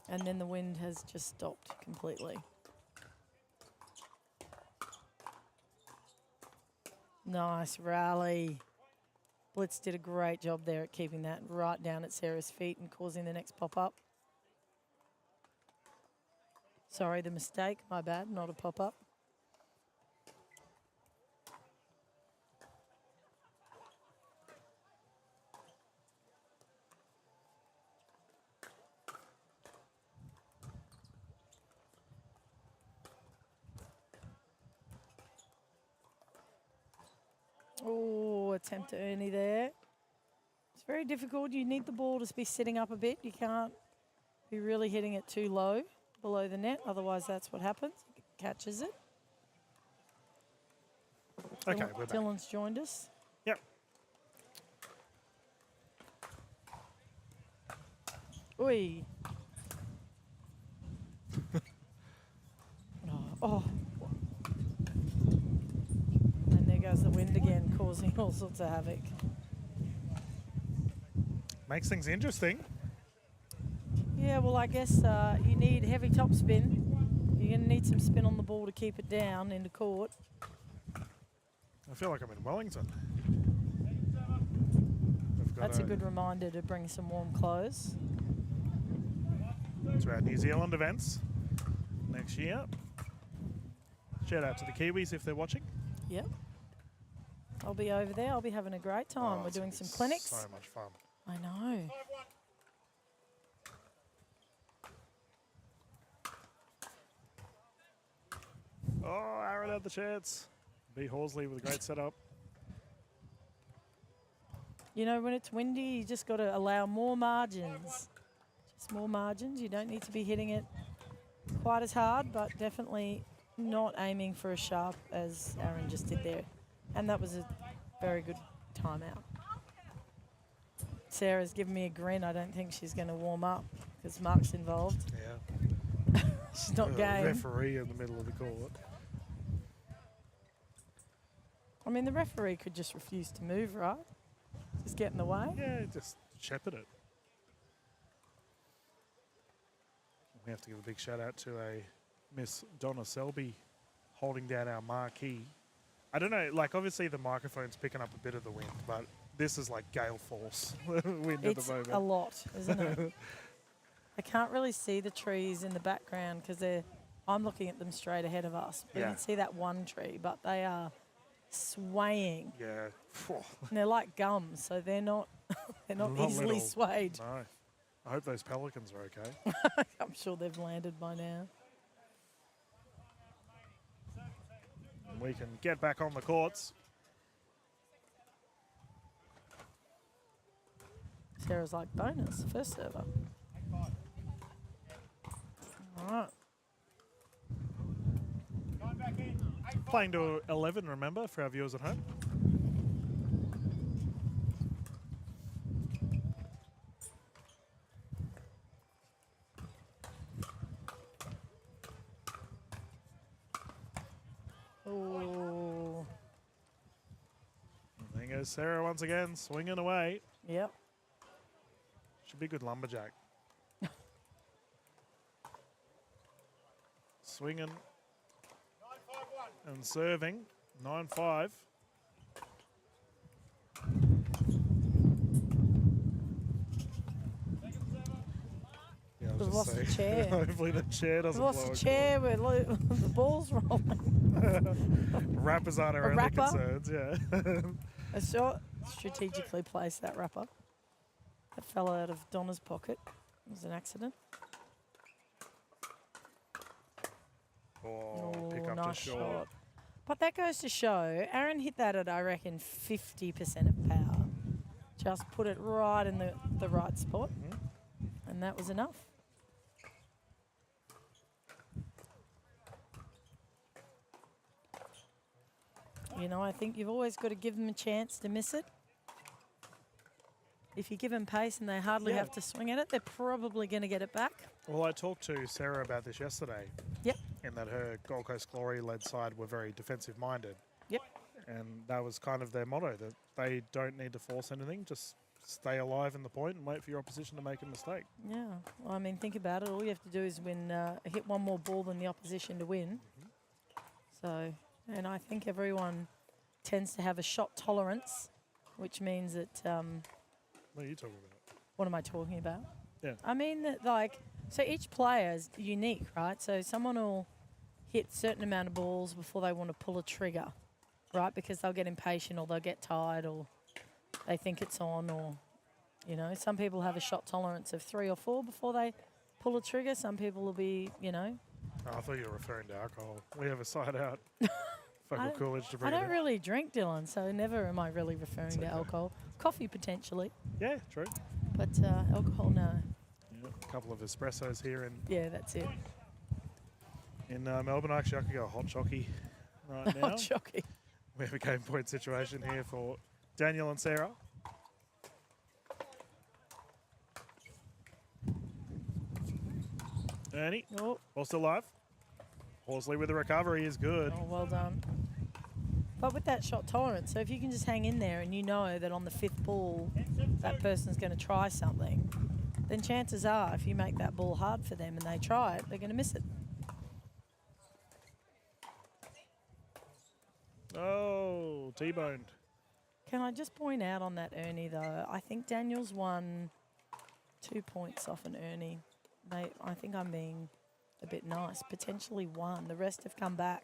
And then the wind has just stopped completely. Nice rally. Blitz did a great job there at keeping that right down at Sarah's feet and causing the next pop-up. Sorry, the mistake. My bad, not a pop-up. Oh, attempt to Ernie there. It's very difficult. You need the ball to be sitting up a bit. You can't be really hitting it too low below the net. Otherwise, that's what happens. It catches it. Okay, we're back. Dylan's joined us. Yep. Oi. Oh. And there goes the wind again, causing all sorts of havoc. Makes things interesting. Yeah, well, I guess you need heavy top spin. You're going to need some spin on the ball to keep it down into court. I feel like I'm in Wellington. We've got That's a good reminder to bring some warm clothes. to our New Zealand events next year. Shout out to the Kiwis if they're watching. Yep. I'll be over there. I'll be having a great time. We're It's doing gonna be some clinics. So much fun. I know. Oh, Aaron had the chance. B. Horsley with a great setup. You know, when it's windy, you just got to allow more margins. Just more margins. You don't need to be hitting it quite as hard, but definitely not aiming for as sharp as Aaron just did there. And that was a very good timeout. Sarah's giving me a grin. I don't think she's going to warm up because Mark's involved. Yeah. She's not game. Referee in the middle of the court. I mean, the referee could just refuse to move, right? Just get in the way. Yeah, just shepherd it. We have to give a big shout out to a Miss Donna Selby holding down our marquee. I don't know, like obviously the microphone's picking up a bit of the wind, but this is like gale force wind at It's the moment. a lot, isn't it? I can't really see the trees in the background because I'm looking at them straight ahead of us. We Yeah. can see that one tree, but they are swaying. Yeah. And they're like gum, so they're not they're not Not easily little. swayed. No. I hope those pelicans are okay. I'm sure they've landed by now. And we can get back on the courts. Sarah's like, bonus, first server. All right. Playing to 11, remember, for our viewers at home. Oh, And there goes Sarah once again, swinging away. yep. Should be a good lumberjack. Swinging and serving. 9-5. Yeah, I was We've just lost the saying, chair. hopefully the chair We've doesn't lost blow the a chair. The ball's rolling. cork. Rappers aren't our A only rapper? concerns, yeah. I saw strategically placed that wrapper. That fell out of Donna's pocket. It was an accident. Oh, pick up nice just short. shot. But that goes to show, Aaron hit that at, I reckon, 50% of power. Just put it right in the right spot. And that was enough. You know, I think you've always got to give them a chance to miss it. If you give them pace and they hardly Yeah. have to swing at it, they're probably going to get it back. Well, I talked to Sarah about this yesterday. Yep. In that her Gold Coast Glory-led side were very defensive-minded. Yep. And that was kind of their motto, that they don't need to force anything, just stay alive in the point and wait for your opposition to make a mistake. Yeah. Well, I mean, think about it. All you have to do is hit one more ball than the opposition to win. So, and I think everyone tends to have a shot tolerance, which means that, What are you talking about? what am I talking about? Yeah. I mean, that, like, so each player is unique, right? So someone will hit a certain amount of balls before they want to pull a trigger, right? Because they'll get impatient or they'll get tired or they think it's on, or, you know, some people have a shot tolerance of 3 or 4 before they pull a trigger. Some people will be, you know. Oh, I thought you were referring to alcohol. We have a side out. I Focal don't- Coolidge to I bring it don't in. really drink, Dylan, so never am I really referring to okay. alcohol. Coffee potentially, Yeah, true. but alcohol, no. Yeah, a couple of espressos here Yeah, that's it. in Melbourne. Actually, I could go a hot chockey right now. Hot shocking. We have a game point situation here for Daniel and Sarah. Ernie, Oh, ball still live. Horsley with the recovery is good. Oh, well done. But with that shot tolerance, so if you can just hang in there and you know that on the 5th ball that person's going to try something, then chances are if you make that ball hard for them and they try it, they're going to miss it. Oh, T-boned. Can I just point out on that Ernie, though, I think Daniel's won 2 points off an Ernie. I think I'm being a bit nice. Potentially 1. The rest have come back.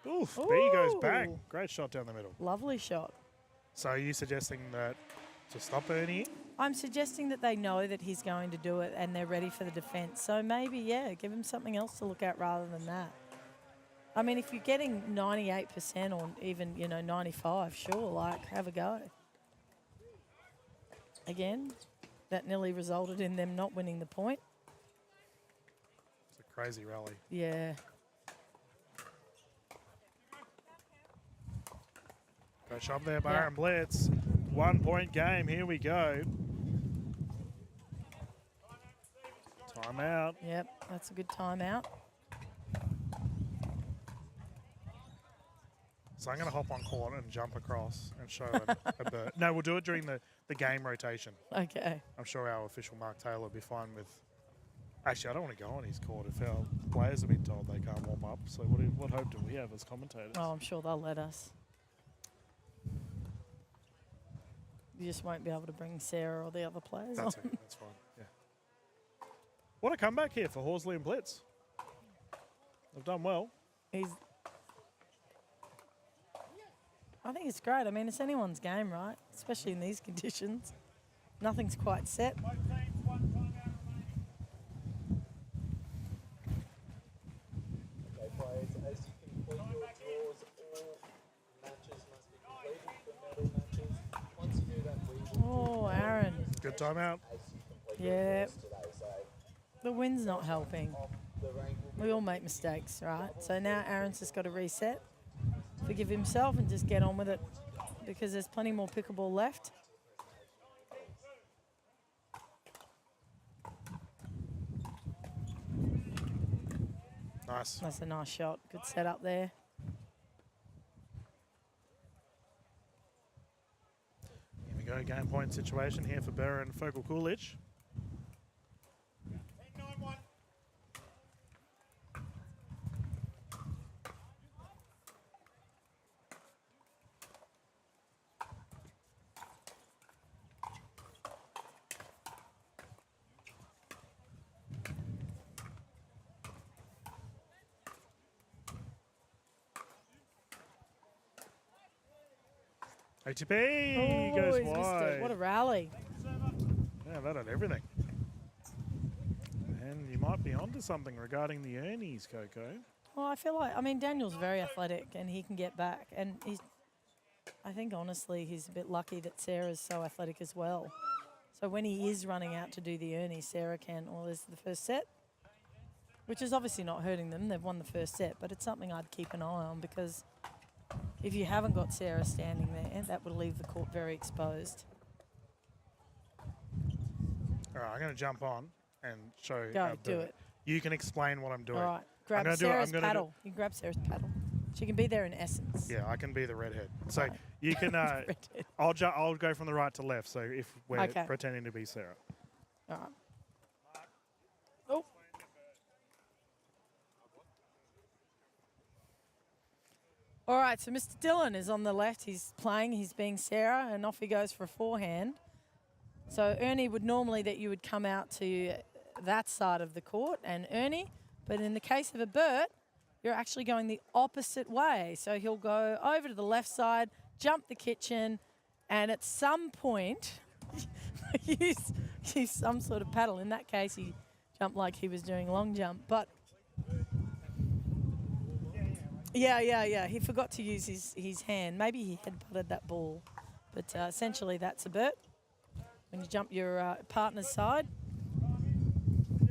Oof, B goes back. Great shot down the middle. Lovely shot. So are you suggesting that to stop Ernie? I'm suggesting that they know that he's going to do it and they're ready for the defence. So maybe, yeah, give him something else to look at rather than that. I mean, if you're getting 98% or even, 95, sure, like, have a go. Again, that nearly resulted in them not winning the point. It's a crazy rally. Yeah. Great shot there by Aaron Blitz. 1 point game. Here we go. Timeout. Yep, that's a good timeout. So I'm going to hop on court and jump across and show a bird. No, we'll do it during the game rotation. Okay. I'm sure our official Mark Taylor will be fine with... Actually, I don't want to go on his court if our players have been told they can't warm up. So what hope do we have as commentators? Oh, I'm sure they'll let us. You just won't be able to bring Sarah or the other players That's on. okay. That's fine. Yeah. What a comeback here for Horsley and Blitz. They've done well. I think it's great. I mean, it's anyone's game, right? Especially in these conditions. Nothing's quite set. Okay, players, as you complete your draws, all matches must be completed for medal matches. Once you do that, we will Oh, Aaron. Good timeout. as you complete Yeah. your draws today. So The wind's not helping. the rank will We all make mistakes, right? So now Aaron's just got to reset, forgive himself and just get on with it because there's plenty more pickleball left. Nice. That's a nice shot. Good setup there. Here we go. Game point situation here for Berra and Focal Coolidge. ATP goes he's missed it. wide. What a rally. Yeah, that had everything. And you might be onto something regarding the Ernies, Coco. Well, I feel like, Daniel's very athletic and he can get back. And I think, honestly, he's a bit lucky that Sarah's so athletic as well. So when he is running out to do the Ernie, Sarah can, well, there's the first set, which is obviously not hurting them. They've won the first set, but it's something I'd keep an eye on because if you haven't got Sarah standing there, that would leave the court very exposed. All right, I'm going to jump on and show. Go, do it. You can explain what I'm doing. All right, grab gonna do it. Sarah's I'm gonna paddle. You can grab Sarah's paddle. She can be there in essence. Yeah, I can be the redhead. So Right. you can. Redhead. I'll go from the right to left. So if we're Okay. pretending to be Sarah. All right. Oh. All right, so Mr. Dillon is on the left. He's playing. He's being Sarah, and off he goes for a forehand. So Ernie would normally that you would come out to that side of the court and Ernie, but in the case of a Bert, you're actually going the opposite way. So he'll go over to the left side, jump the kitchen, and at some point use some sort of paddle. In that case, he jumped like he was doing long jump, but yeah. He forgot to use his hand. Maybe he head-butted that ball, but essentially that's a Bert. When you jump your partner's side,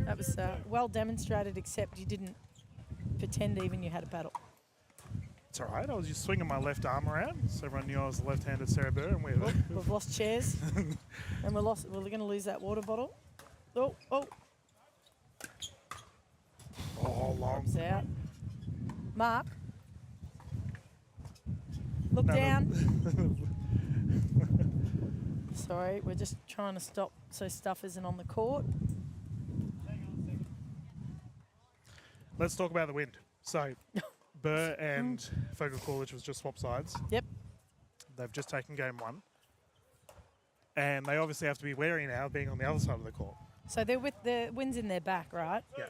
that was well demonstrated, except you didn't pretend even you had a paddle. It's all right. I was just swinging my left arm around, so everyone knew I was the left-handed Sarah Berra, and We've lost chairs, and we're going to lose that water bottle. Oh. Oh, long. It's out. Mark. Look No, down. Sorry, we're just trying to stop so stuff isn't on the court. Let's talk about the wind. So, Burr and Fogle Coolidge was just swap sides. Yep. They've just taken game 1. And they obviously have to be wary now, being on the other side of the court. So they're with the wind's in their back, right? Yeah.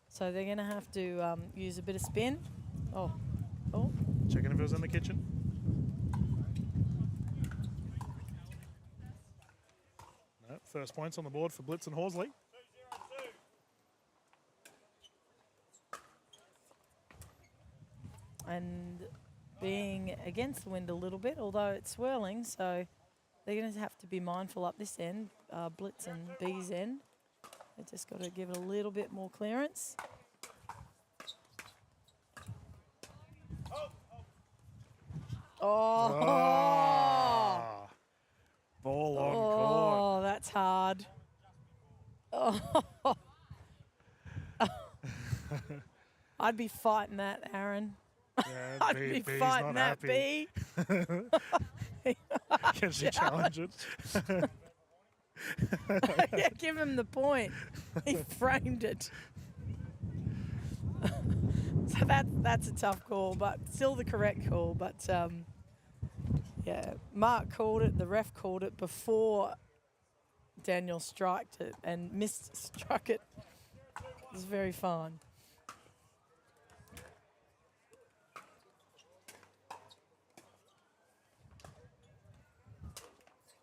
So they're going to have to use a bit of spin. Oh. Checking if it was in the kitchen. No, first points on the board for Blitz and Horsley. And being against the wind a little bit, although it's swirling, so they're going to have to be mindful up this end, Blitz and B's end. They just got to give it a little bit more clearance. Oh, Ball on court. oh, that's hard. Oh. I'd be fighting that, Aaron. Yeah, I'd B, be B's fighting not that, happy. B. Can she challenge it? Yeah, give him the point. He framed it. So that's a tough call, but still the correct call. But yeah, Mark called it. The ref called it before Daniel striked it and struck it. It was very fine.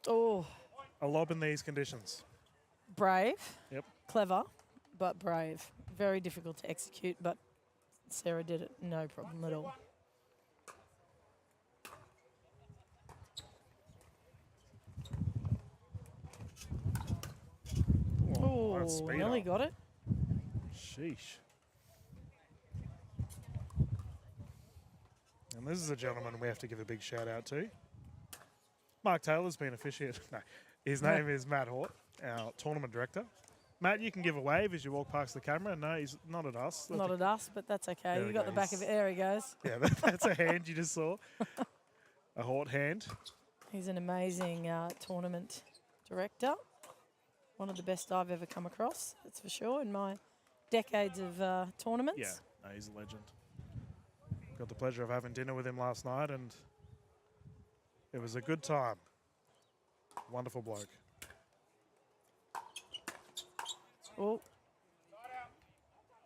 Oh, A lob in these conditions. brave. Yep. Clever, but brave. Very difficult to execute, but Sarah did it no problem at all. Oh, that's Oh, speed nearly up. got it. Sheesh. And this is a gentleman we have to give a big shout out to. Mark Taylor's been officiating. No, his name is Matt Hort, our tournament director. Matt, you can give a wave as you walk past the camera. No, he's not at us. Not at us, but that's okay. There You we got go. the back of it. There he goes. Yeah, that's a hand you just saw. A Hort hand. He's an amazing tournament director. One of the best I've ever come across, that's for sure, in my decades of tournaments. Yeah, no, he's a legend. Got the pleasure of having dinner with him last night, and it was a good time. Wonderful bloke. Oh,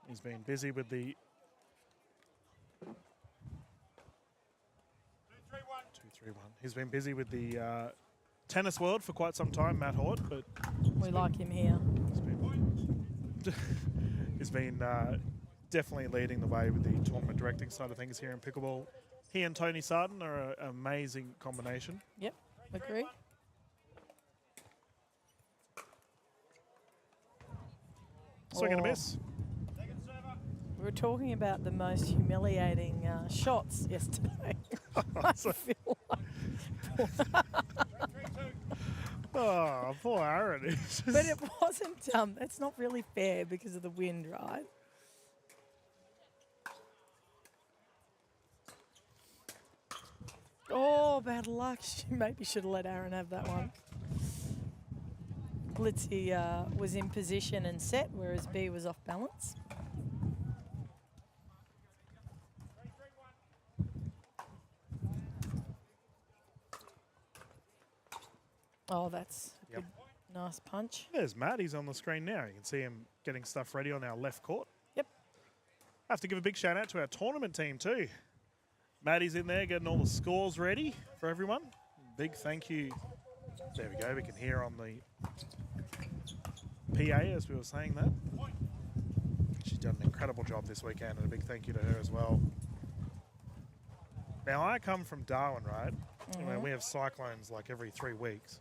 He's been busy with the 2-3-1. He's been busy with the tennis world for quite some time, Matt Hort, but we like him here. he's been definitely leading the way with the tournament directing side of things here in pickleball. He and Tony Sarton are an amazing combination. Yep, agree. Swing and a Oh. miss. We were talking about the most humiliating shots yesterday. I So- feel like, Oh, poor Aaron. It's just- but it wasn't. It's not really fair because of the wind, right? Oh, bad luck. She maybe should have let Aaron have that one. Blitzy was in position and set, whereas B was off balance. Oh, that's a Yep. good, nice punch. There's Matt. He's on the screen now. You can see him getting stuff ready on our left court. Yep. Have to give a big shout out to our tournament team too. Maddie's in there getting all the scores ready for everyone. Big thank you. There we go. We can hear on the PA as we were saying that. She's done an incredible job this weekend, and a big thank you to her as well. Now, I come from Darwin, right? I mean, we have cyclones like every 3 weeks.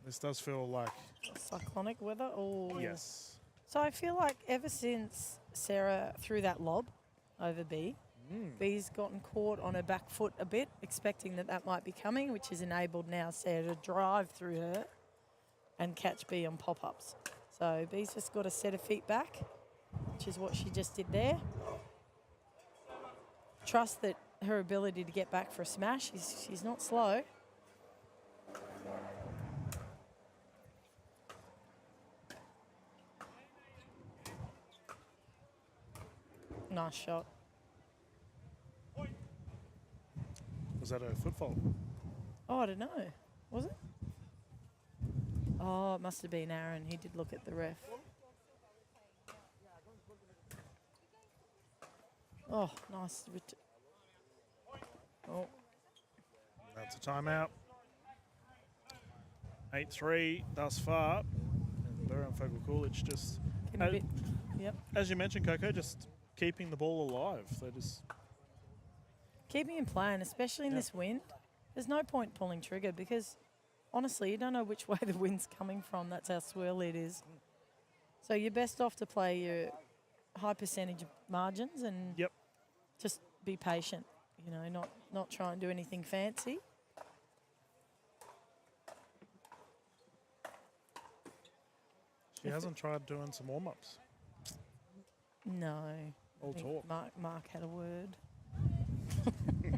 This does feel like, Cyclonic weather. Oh, yes. So I feel like ever since Sarah threw that lob over B, B's gotten caught on her back foot a bit, expecting that might be coming, which has enabled now Sarah to drive through her and catch B on pop-ups. So B's just got to set her feet back which is what she just did there. Trust that her ability to get back for a smash, she's not slow. Nice shot. Was that a foot fault? Oh, I don't know. Was it? Oh, it must have been Aaron. He did look at the ref. Oh, nice. Oh, That's a timeout. 8-3 thus far. And Burr and Fogle Coolidge just, getting a bit. Yep. as you mentioned, Coco, just keeping the ball alive. They just Keeping him playing, especially in Yep. this wind. There's no point pulling trigger because, honestly, you don't know which way the wind's coming from. That's how swirly it is. So you're best off to play your high percentage margins and Yep. just be patient. You know, not try and do anything fancy. She hasn't tried doing some warm-ups. No. All I think talk. Mark had a word. And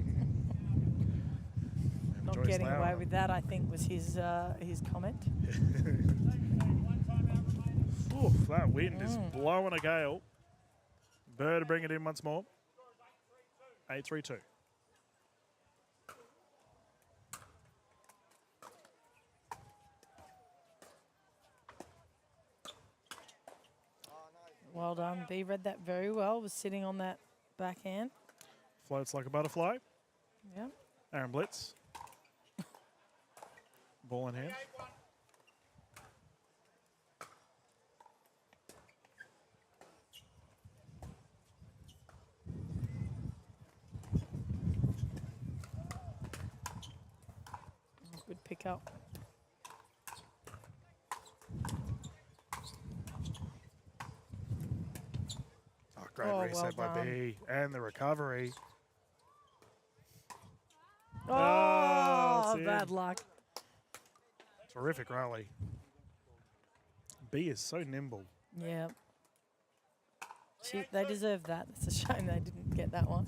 Not Joyce getting away Lauer. with that, I think, was his comment. Ooh, that wind is blowing a gale. Burr to bring it in once more. 8-3-2. Well done. B read that very well. Was sitting on that backhand. Floats like a butterfly. Yeah. Aaron Blitz. Ball in hand. Good pick up. Oh, great Oh, reset well by done. B. And the recovery. Oh, it's bad in. luck. Terrific rally. B is so nimble. Yeah. They deserve that. It's a shame they didn't get that one.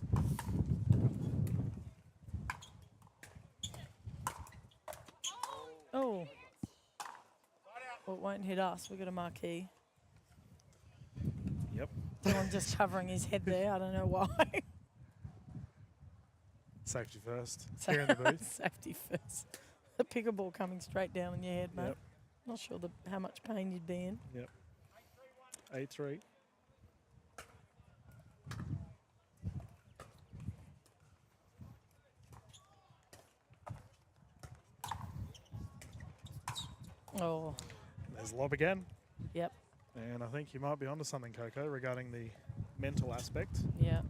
Oh. Well, it won't hit us. We've got a marquee. Yep. Dylan just covering his head there. I don't know why. Safety first. Here in the booth. Safety first. The pickleball coming straight down on your head, mate. Yep. Not sure how much pain you'd be in. Yep. 8-3. Oh, There's lob again. yep, And I think you might be onto something, Coco, regarding the mental aspect. yeah.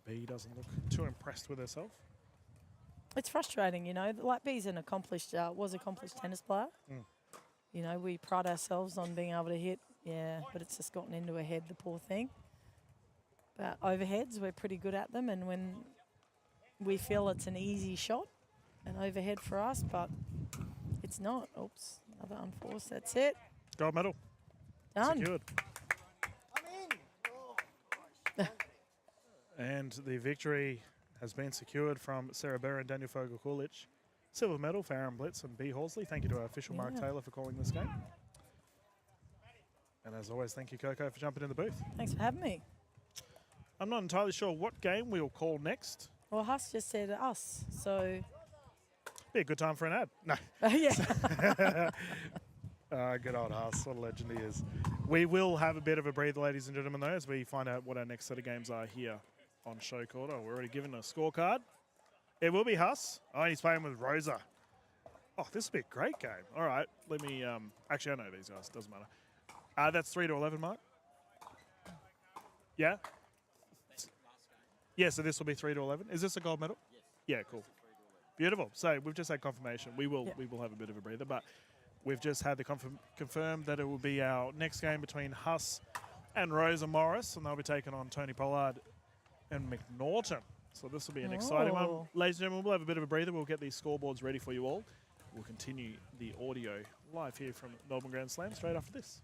B doesn't look too impressed with herself. It's frustrating, you know. Like B's an accomplished tennis player. Mm. You know, we pride ourselves on being able to hit, yeah, but it's just gotten into her head, the poor thing. But overheads, we're pretty good at them, and when we feel it's an easy shot, an overhead for us, but it's not. Oops, another unforced. That's it. Gold medal. Done. Secured. And the victory has been secured from Sarah Burr and Daniel Fogle Coolidge. Silver medal for Aaron Blitz and B. Horsley. Thank you to our official Mark Yeah. Taylor for calling this game. And as always, thank you, Coco, for jumping in the booth. Thanks for having me. I'm not entirely sure what game we'll call next. Well, Huss just said us, so Be a good time for an ad. No. yeah. Good old Haas. What a legend he is. We will have a bit of a breather, ladies and gentlemen, though, as we find out what our next set of games are here on Show Quarter. We're already given a scorecard. It will be Huss. Oh, and he's playing with Rosa. Oh, this will be a great game. All right, let me... actually, I know these guys. Doesn't matter. That's 3-11, Mark. Yeah? Yeah, so this will be 3-11. Is this a gold medal? Yes. Yeah, cool. Beautiful. So we've just had confirmation. We will have a bit of a breather, but we've just had the confirmed that it will be our next game between Huss and Rosa Morris, and they'll be taking on Tony Pollard and McNaughton. So this will be an exciting one. Oh. Ladies and gentlemen, we'll have a bit of a breather. We'll get these scoreboards ready for you all. We'll continue the audio live here from Melbourne Grand Slam straight after this.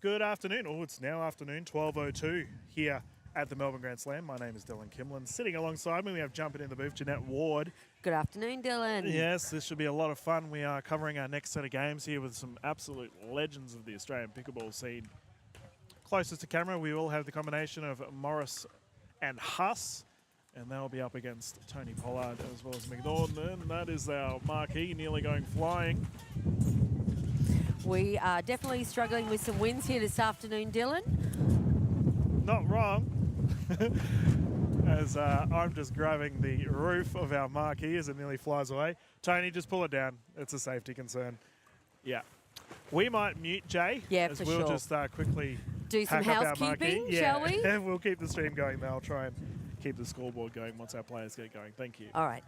Good afternoon. Oh, it's now afternoon, 12:02 here at the Melbourne Grand Slam. My name is Dylan Kimlin. Sitting alongside me, we have jumping in the booth, Jeanette Ward. Good afternoon, Dylan. Yes, this should be a lot of fun. We are covering our next set of games here with some absolute legends of the Australian pickleball scene. Closest to camera, we will have the combination of Morris and Huss, and they'll be up against Tony Pollard as well as McNaughton. And that is our marquee nearly going flying. We are definitely struggling with some wins here this afternoon, Dylan. Not wrong. As I'm just grabbing the roof of our marquee as it nearly flies away. Tony, just pull it down. It's a safety concern. Yeah. We might mute Jay. Yeah, as for we'll sure. just quickly Do some pack up our marquee. housekeeping, shall we? We'll keep the stream going. They'll try and keep the scoreboard going once our players get going. Thank you. All right.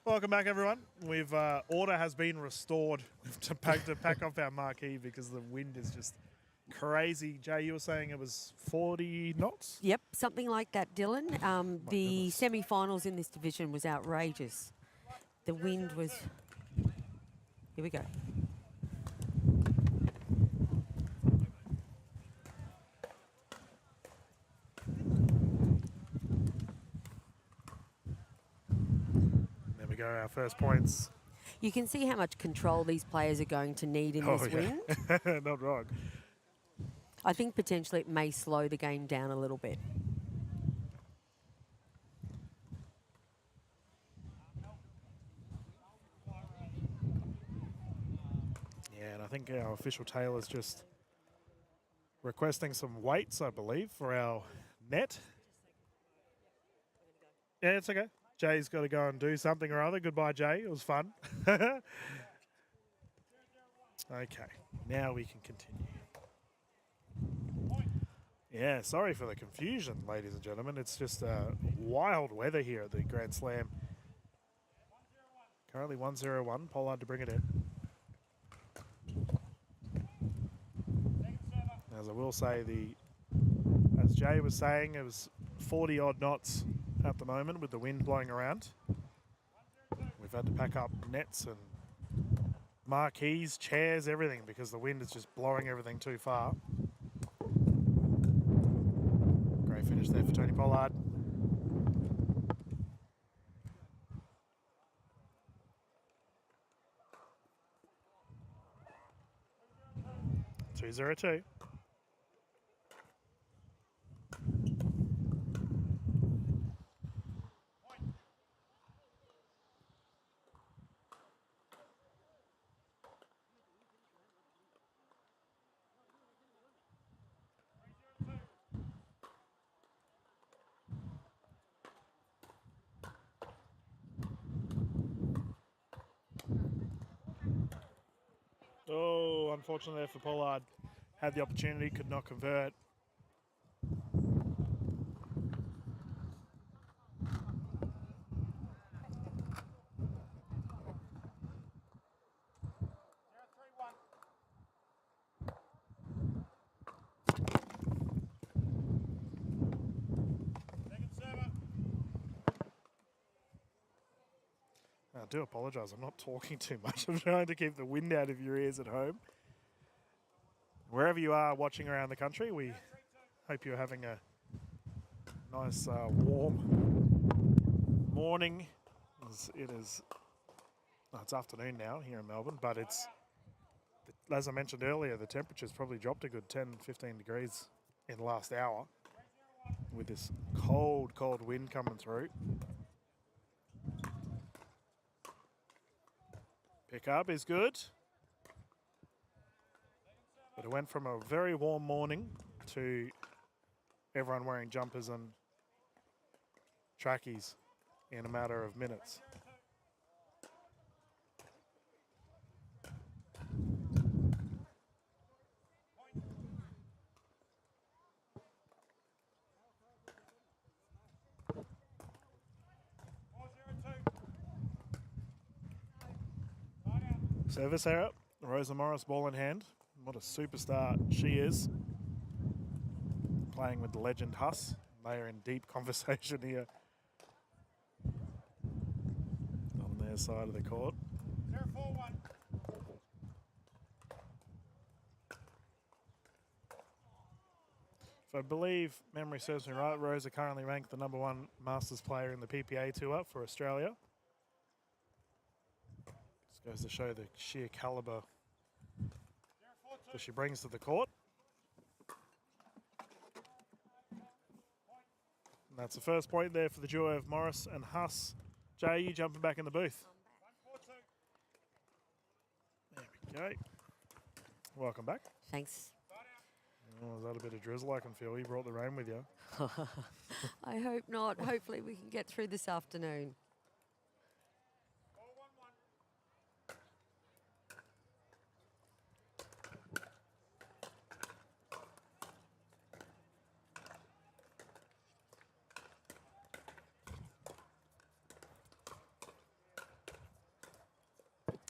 Welcome back, everyone. We've order has been restored to pack up our marquee because the wind is just crazy. Jay, you were saying it was 40 knots? Yep, something like that, Dylan. The goodness. semi-finals in this division was outrageous. The wind was... Here we go. There we go, our first points. You can see how much control these players are going to need in this wind. Not wrong. I think potentially it may slow the game down a little bit. Yeah, and I think our official tailor's just requesting some weights, I believe, for our net. Yeah, it's okay. Jay's got to go and do something or other. Goodbye, Jay. It was fun. Okay, now we can continue. Yeah, sorry for the confusion, ladies and gentlemen. It's just wild weather here at the Grand Slam. Currently 1-0-1. Pollard to bring it in. As I will say, as Jay was saying, it was 40-odd knots at the moment with the wind blowing around. We've had to pack up nets and marquees, chairs, everything because the wind is just blowing everything too far. Great finish there for Tony Pollard. Two zero two. Oh, unfortunately there for Pollard. Had the opportunity, could not convert. I do apologise, I'm not talking too much. I'm trying to keep the wind out of your ears at home. Wherever you are watching around the country, we hope you're having a nice warm morning. It's afternoon now here in Melbourne, but it's, as I mentioned earlier, the temperature's probably dropped a good 10, 15 degrees in the last hour with this cold wind coming through. Pick up is good. But it went from a very warm morning to everyone wearing jumpers and trackies in a matter of minutes. Service error. Rosa Morris, ball in hand. What a superstar she is. Playing with the legend Huss. They are in deep conversation here on their side of the court. If I believe memory serves me right, Rosa currently ranked the #1 Masters player in the PPA Tour for Australia. Just goes to show the sheer calibre that she brings to the court. And that's the first point there for the duo of Morris and Huss. Jay, you jumping back in the booth. There we go. Welcome back. Thanks. Oh, is that a bit of drizzle I can feel? You brought the rain with you. I hope not. Hopefully we can get through this afternoon.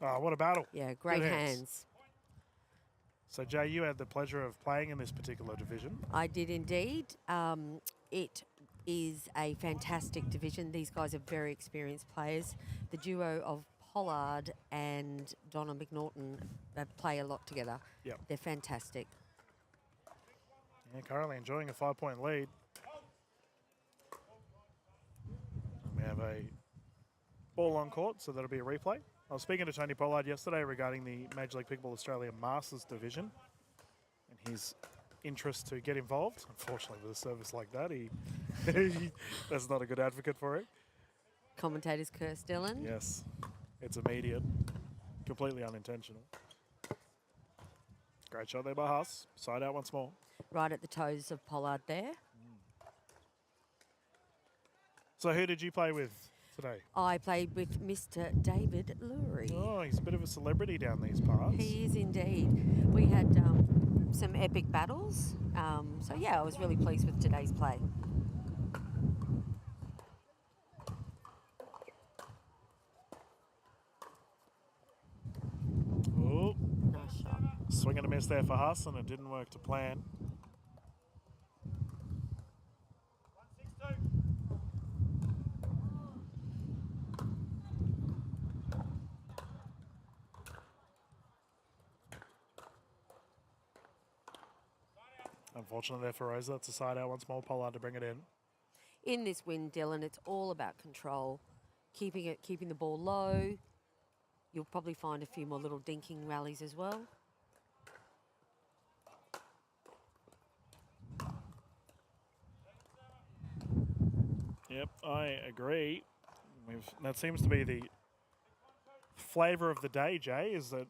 Oh, what a battle. Yeah, great Good hands. So, Jay, you had the pleasure of playing in this particular division. I did indeed. It is a fantastic division. These guys are very experienced players. The duo of Pollard and Donna McNaughton play a lot together. Yep. They're fantastic. Yeah, currently enjoying a 5-point lead. And we have a ball on court, so that'll be a replay. I was speaking to Tony Pollard yesterday regarding the Major League Pickleball Australia Masters division and his interest to get involved. Unfortunately, with a service like that, that's not a good advocate for it. Commentators curse Dylan. Yes, it's immediate, completely unintentional. Great shot there by Huss. Side out once more. Right at the toes of Pollard there. So who did you play with today? I played with Mr. David Lurie. Oh, he's a bit of a celebrity down these parts. He is indeed. We had some epic battles. So, yeah, I was really pleased with today's play. Oh, Nice shot. swing and a miss there for Huss, and it didn't work to plan. Unfortunately there for Rosa. It's a side out once more. Pollard to bring it in. In this wind, Dylan, it's all about control, keeping the ball low. You'll probably find a few more little dinking rallies as well. Yep, I agree. That seems to be the flavour of the day, Jay, is that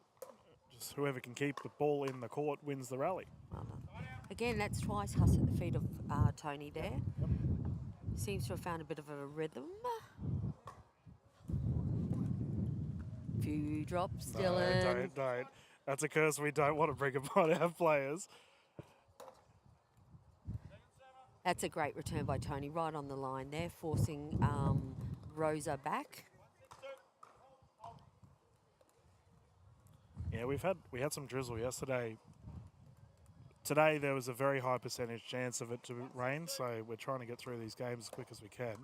just whoever can keep the ball in the court wins the rally. Well done. Again, that's twice Huss at the feet of Tony there. Yep. Seems to have found a bit of a rhythm. Few drops, Dylan. No, don't. That's a curse we don't want to bring upon our players. That's a great return by Tony, right on the line there, forcing Rosa back. Yeah, we had some drizzle yesterday. Today there was a very high percentage chance of it to rain, so we're trying to get through these games as quick as we can.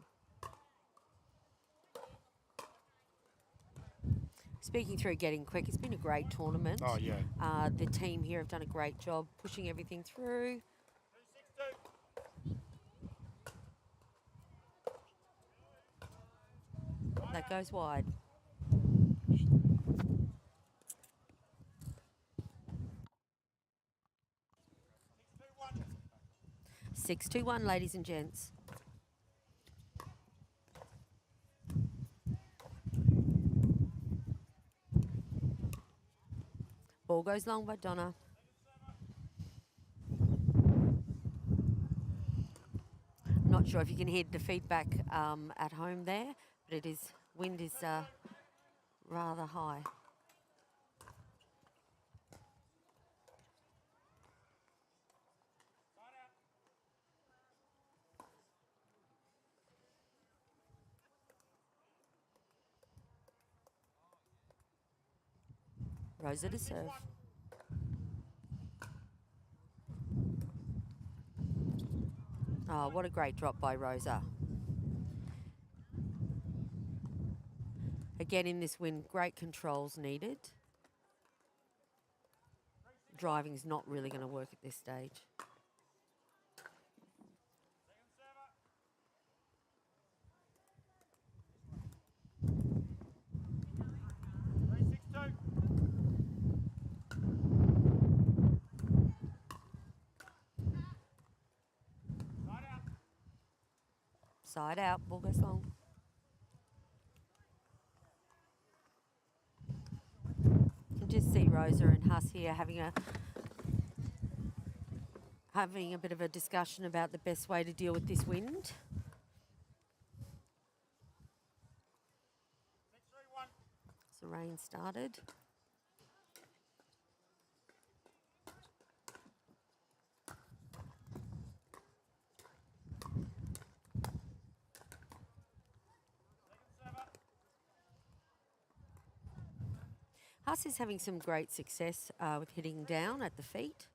Speaking through getting quick, it's been a great tournament. Oh, yeah. The team here have done a great job pushing everything through. That goes wide. Six, 2-1, ladies and gents. Ball goes long by Donna. Not sure if you can hear the feedback at home there, but wind is rather high. Rosa to serve. Oh, what a great drop by Rosa. Again, in this wind, great controls needed. Driving's not really going to work at this stage. Side out, ball goes long. You can just see Rosa and Huss here having a bit of a discussion about the best way to deal with this wind. As the rain started. Huss is having some great success with hitting down at the feet.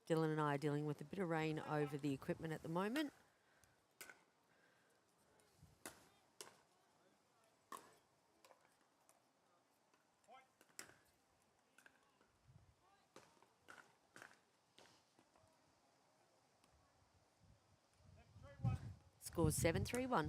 Dylan and I are dealing with a bit of rain over the equipment at the moment. Scores 7-3-1.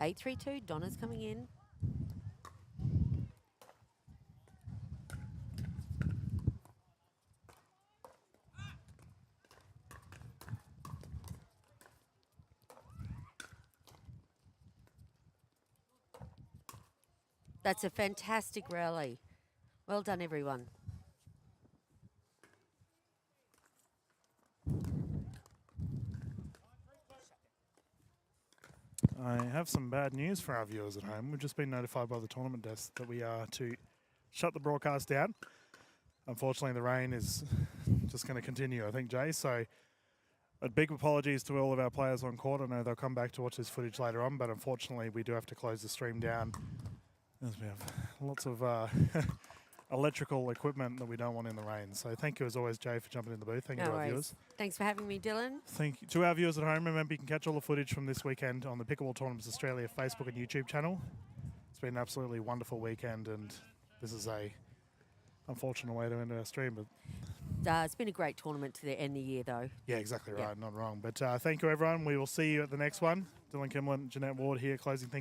Eight, 3-2. Donna's coming in. That's a fantastic rally. Well done, everyone. I have some bad news for our viewers at home. We've just been notified by the tournament desk that we are to shut the broadcast down. Unfortunately, the rain is just going to continue, I think, Jay. So a big apologies to all of our players on court. I know they'll come back to watch this footage later on, but unfortunately, we do have to close the stream down as we have lots of electrical equipment that we don't want in the rain. So thank you, as always, Jay, for jumping in the booth. Thank you No to our worries. viewers. Thanks for having me, Dylan. Thank you to our viewers at home. Remember, you can catch all the footage from this weekend on the Pickleball Tournaments Australia Facebook and YouTube channel. It's been an absolutely wonderful weekend, and this is a unfortunate way to end our stream, but It's been a great tournament to end the year, though. yeah, exactly right, Yeah. not wrong. But thank you, everyone. We will see you at the next one. Dylan Kimlin, Jeanette Ward here, closing things.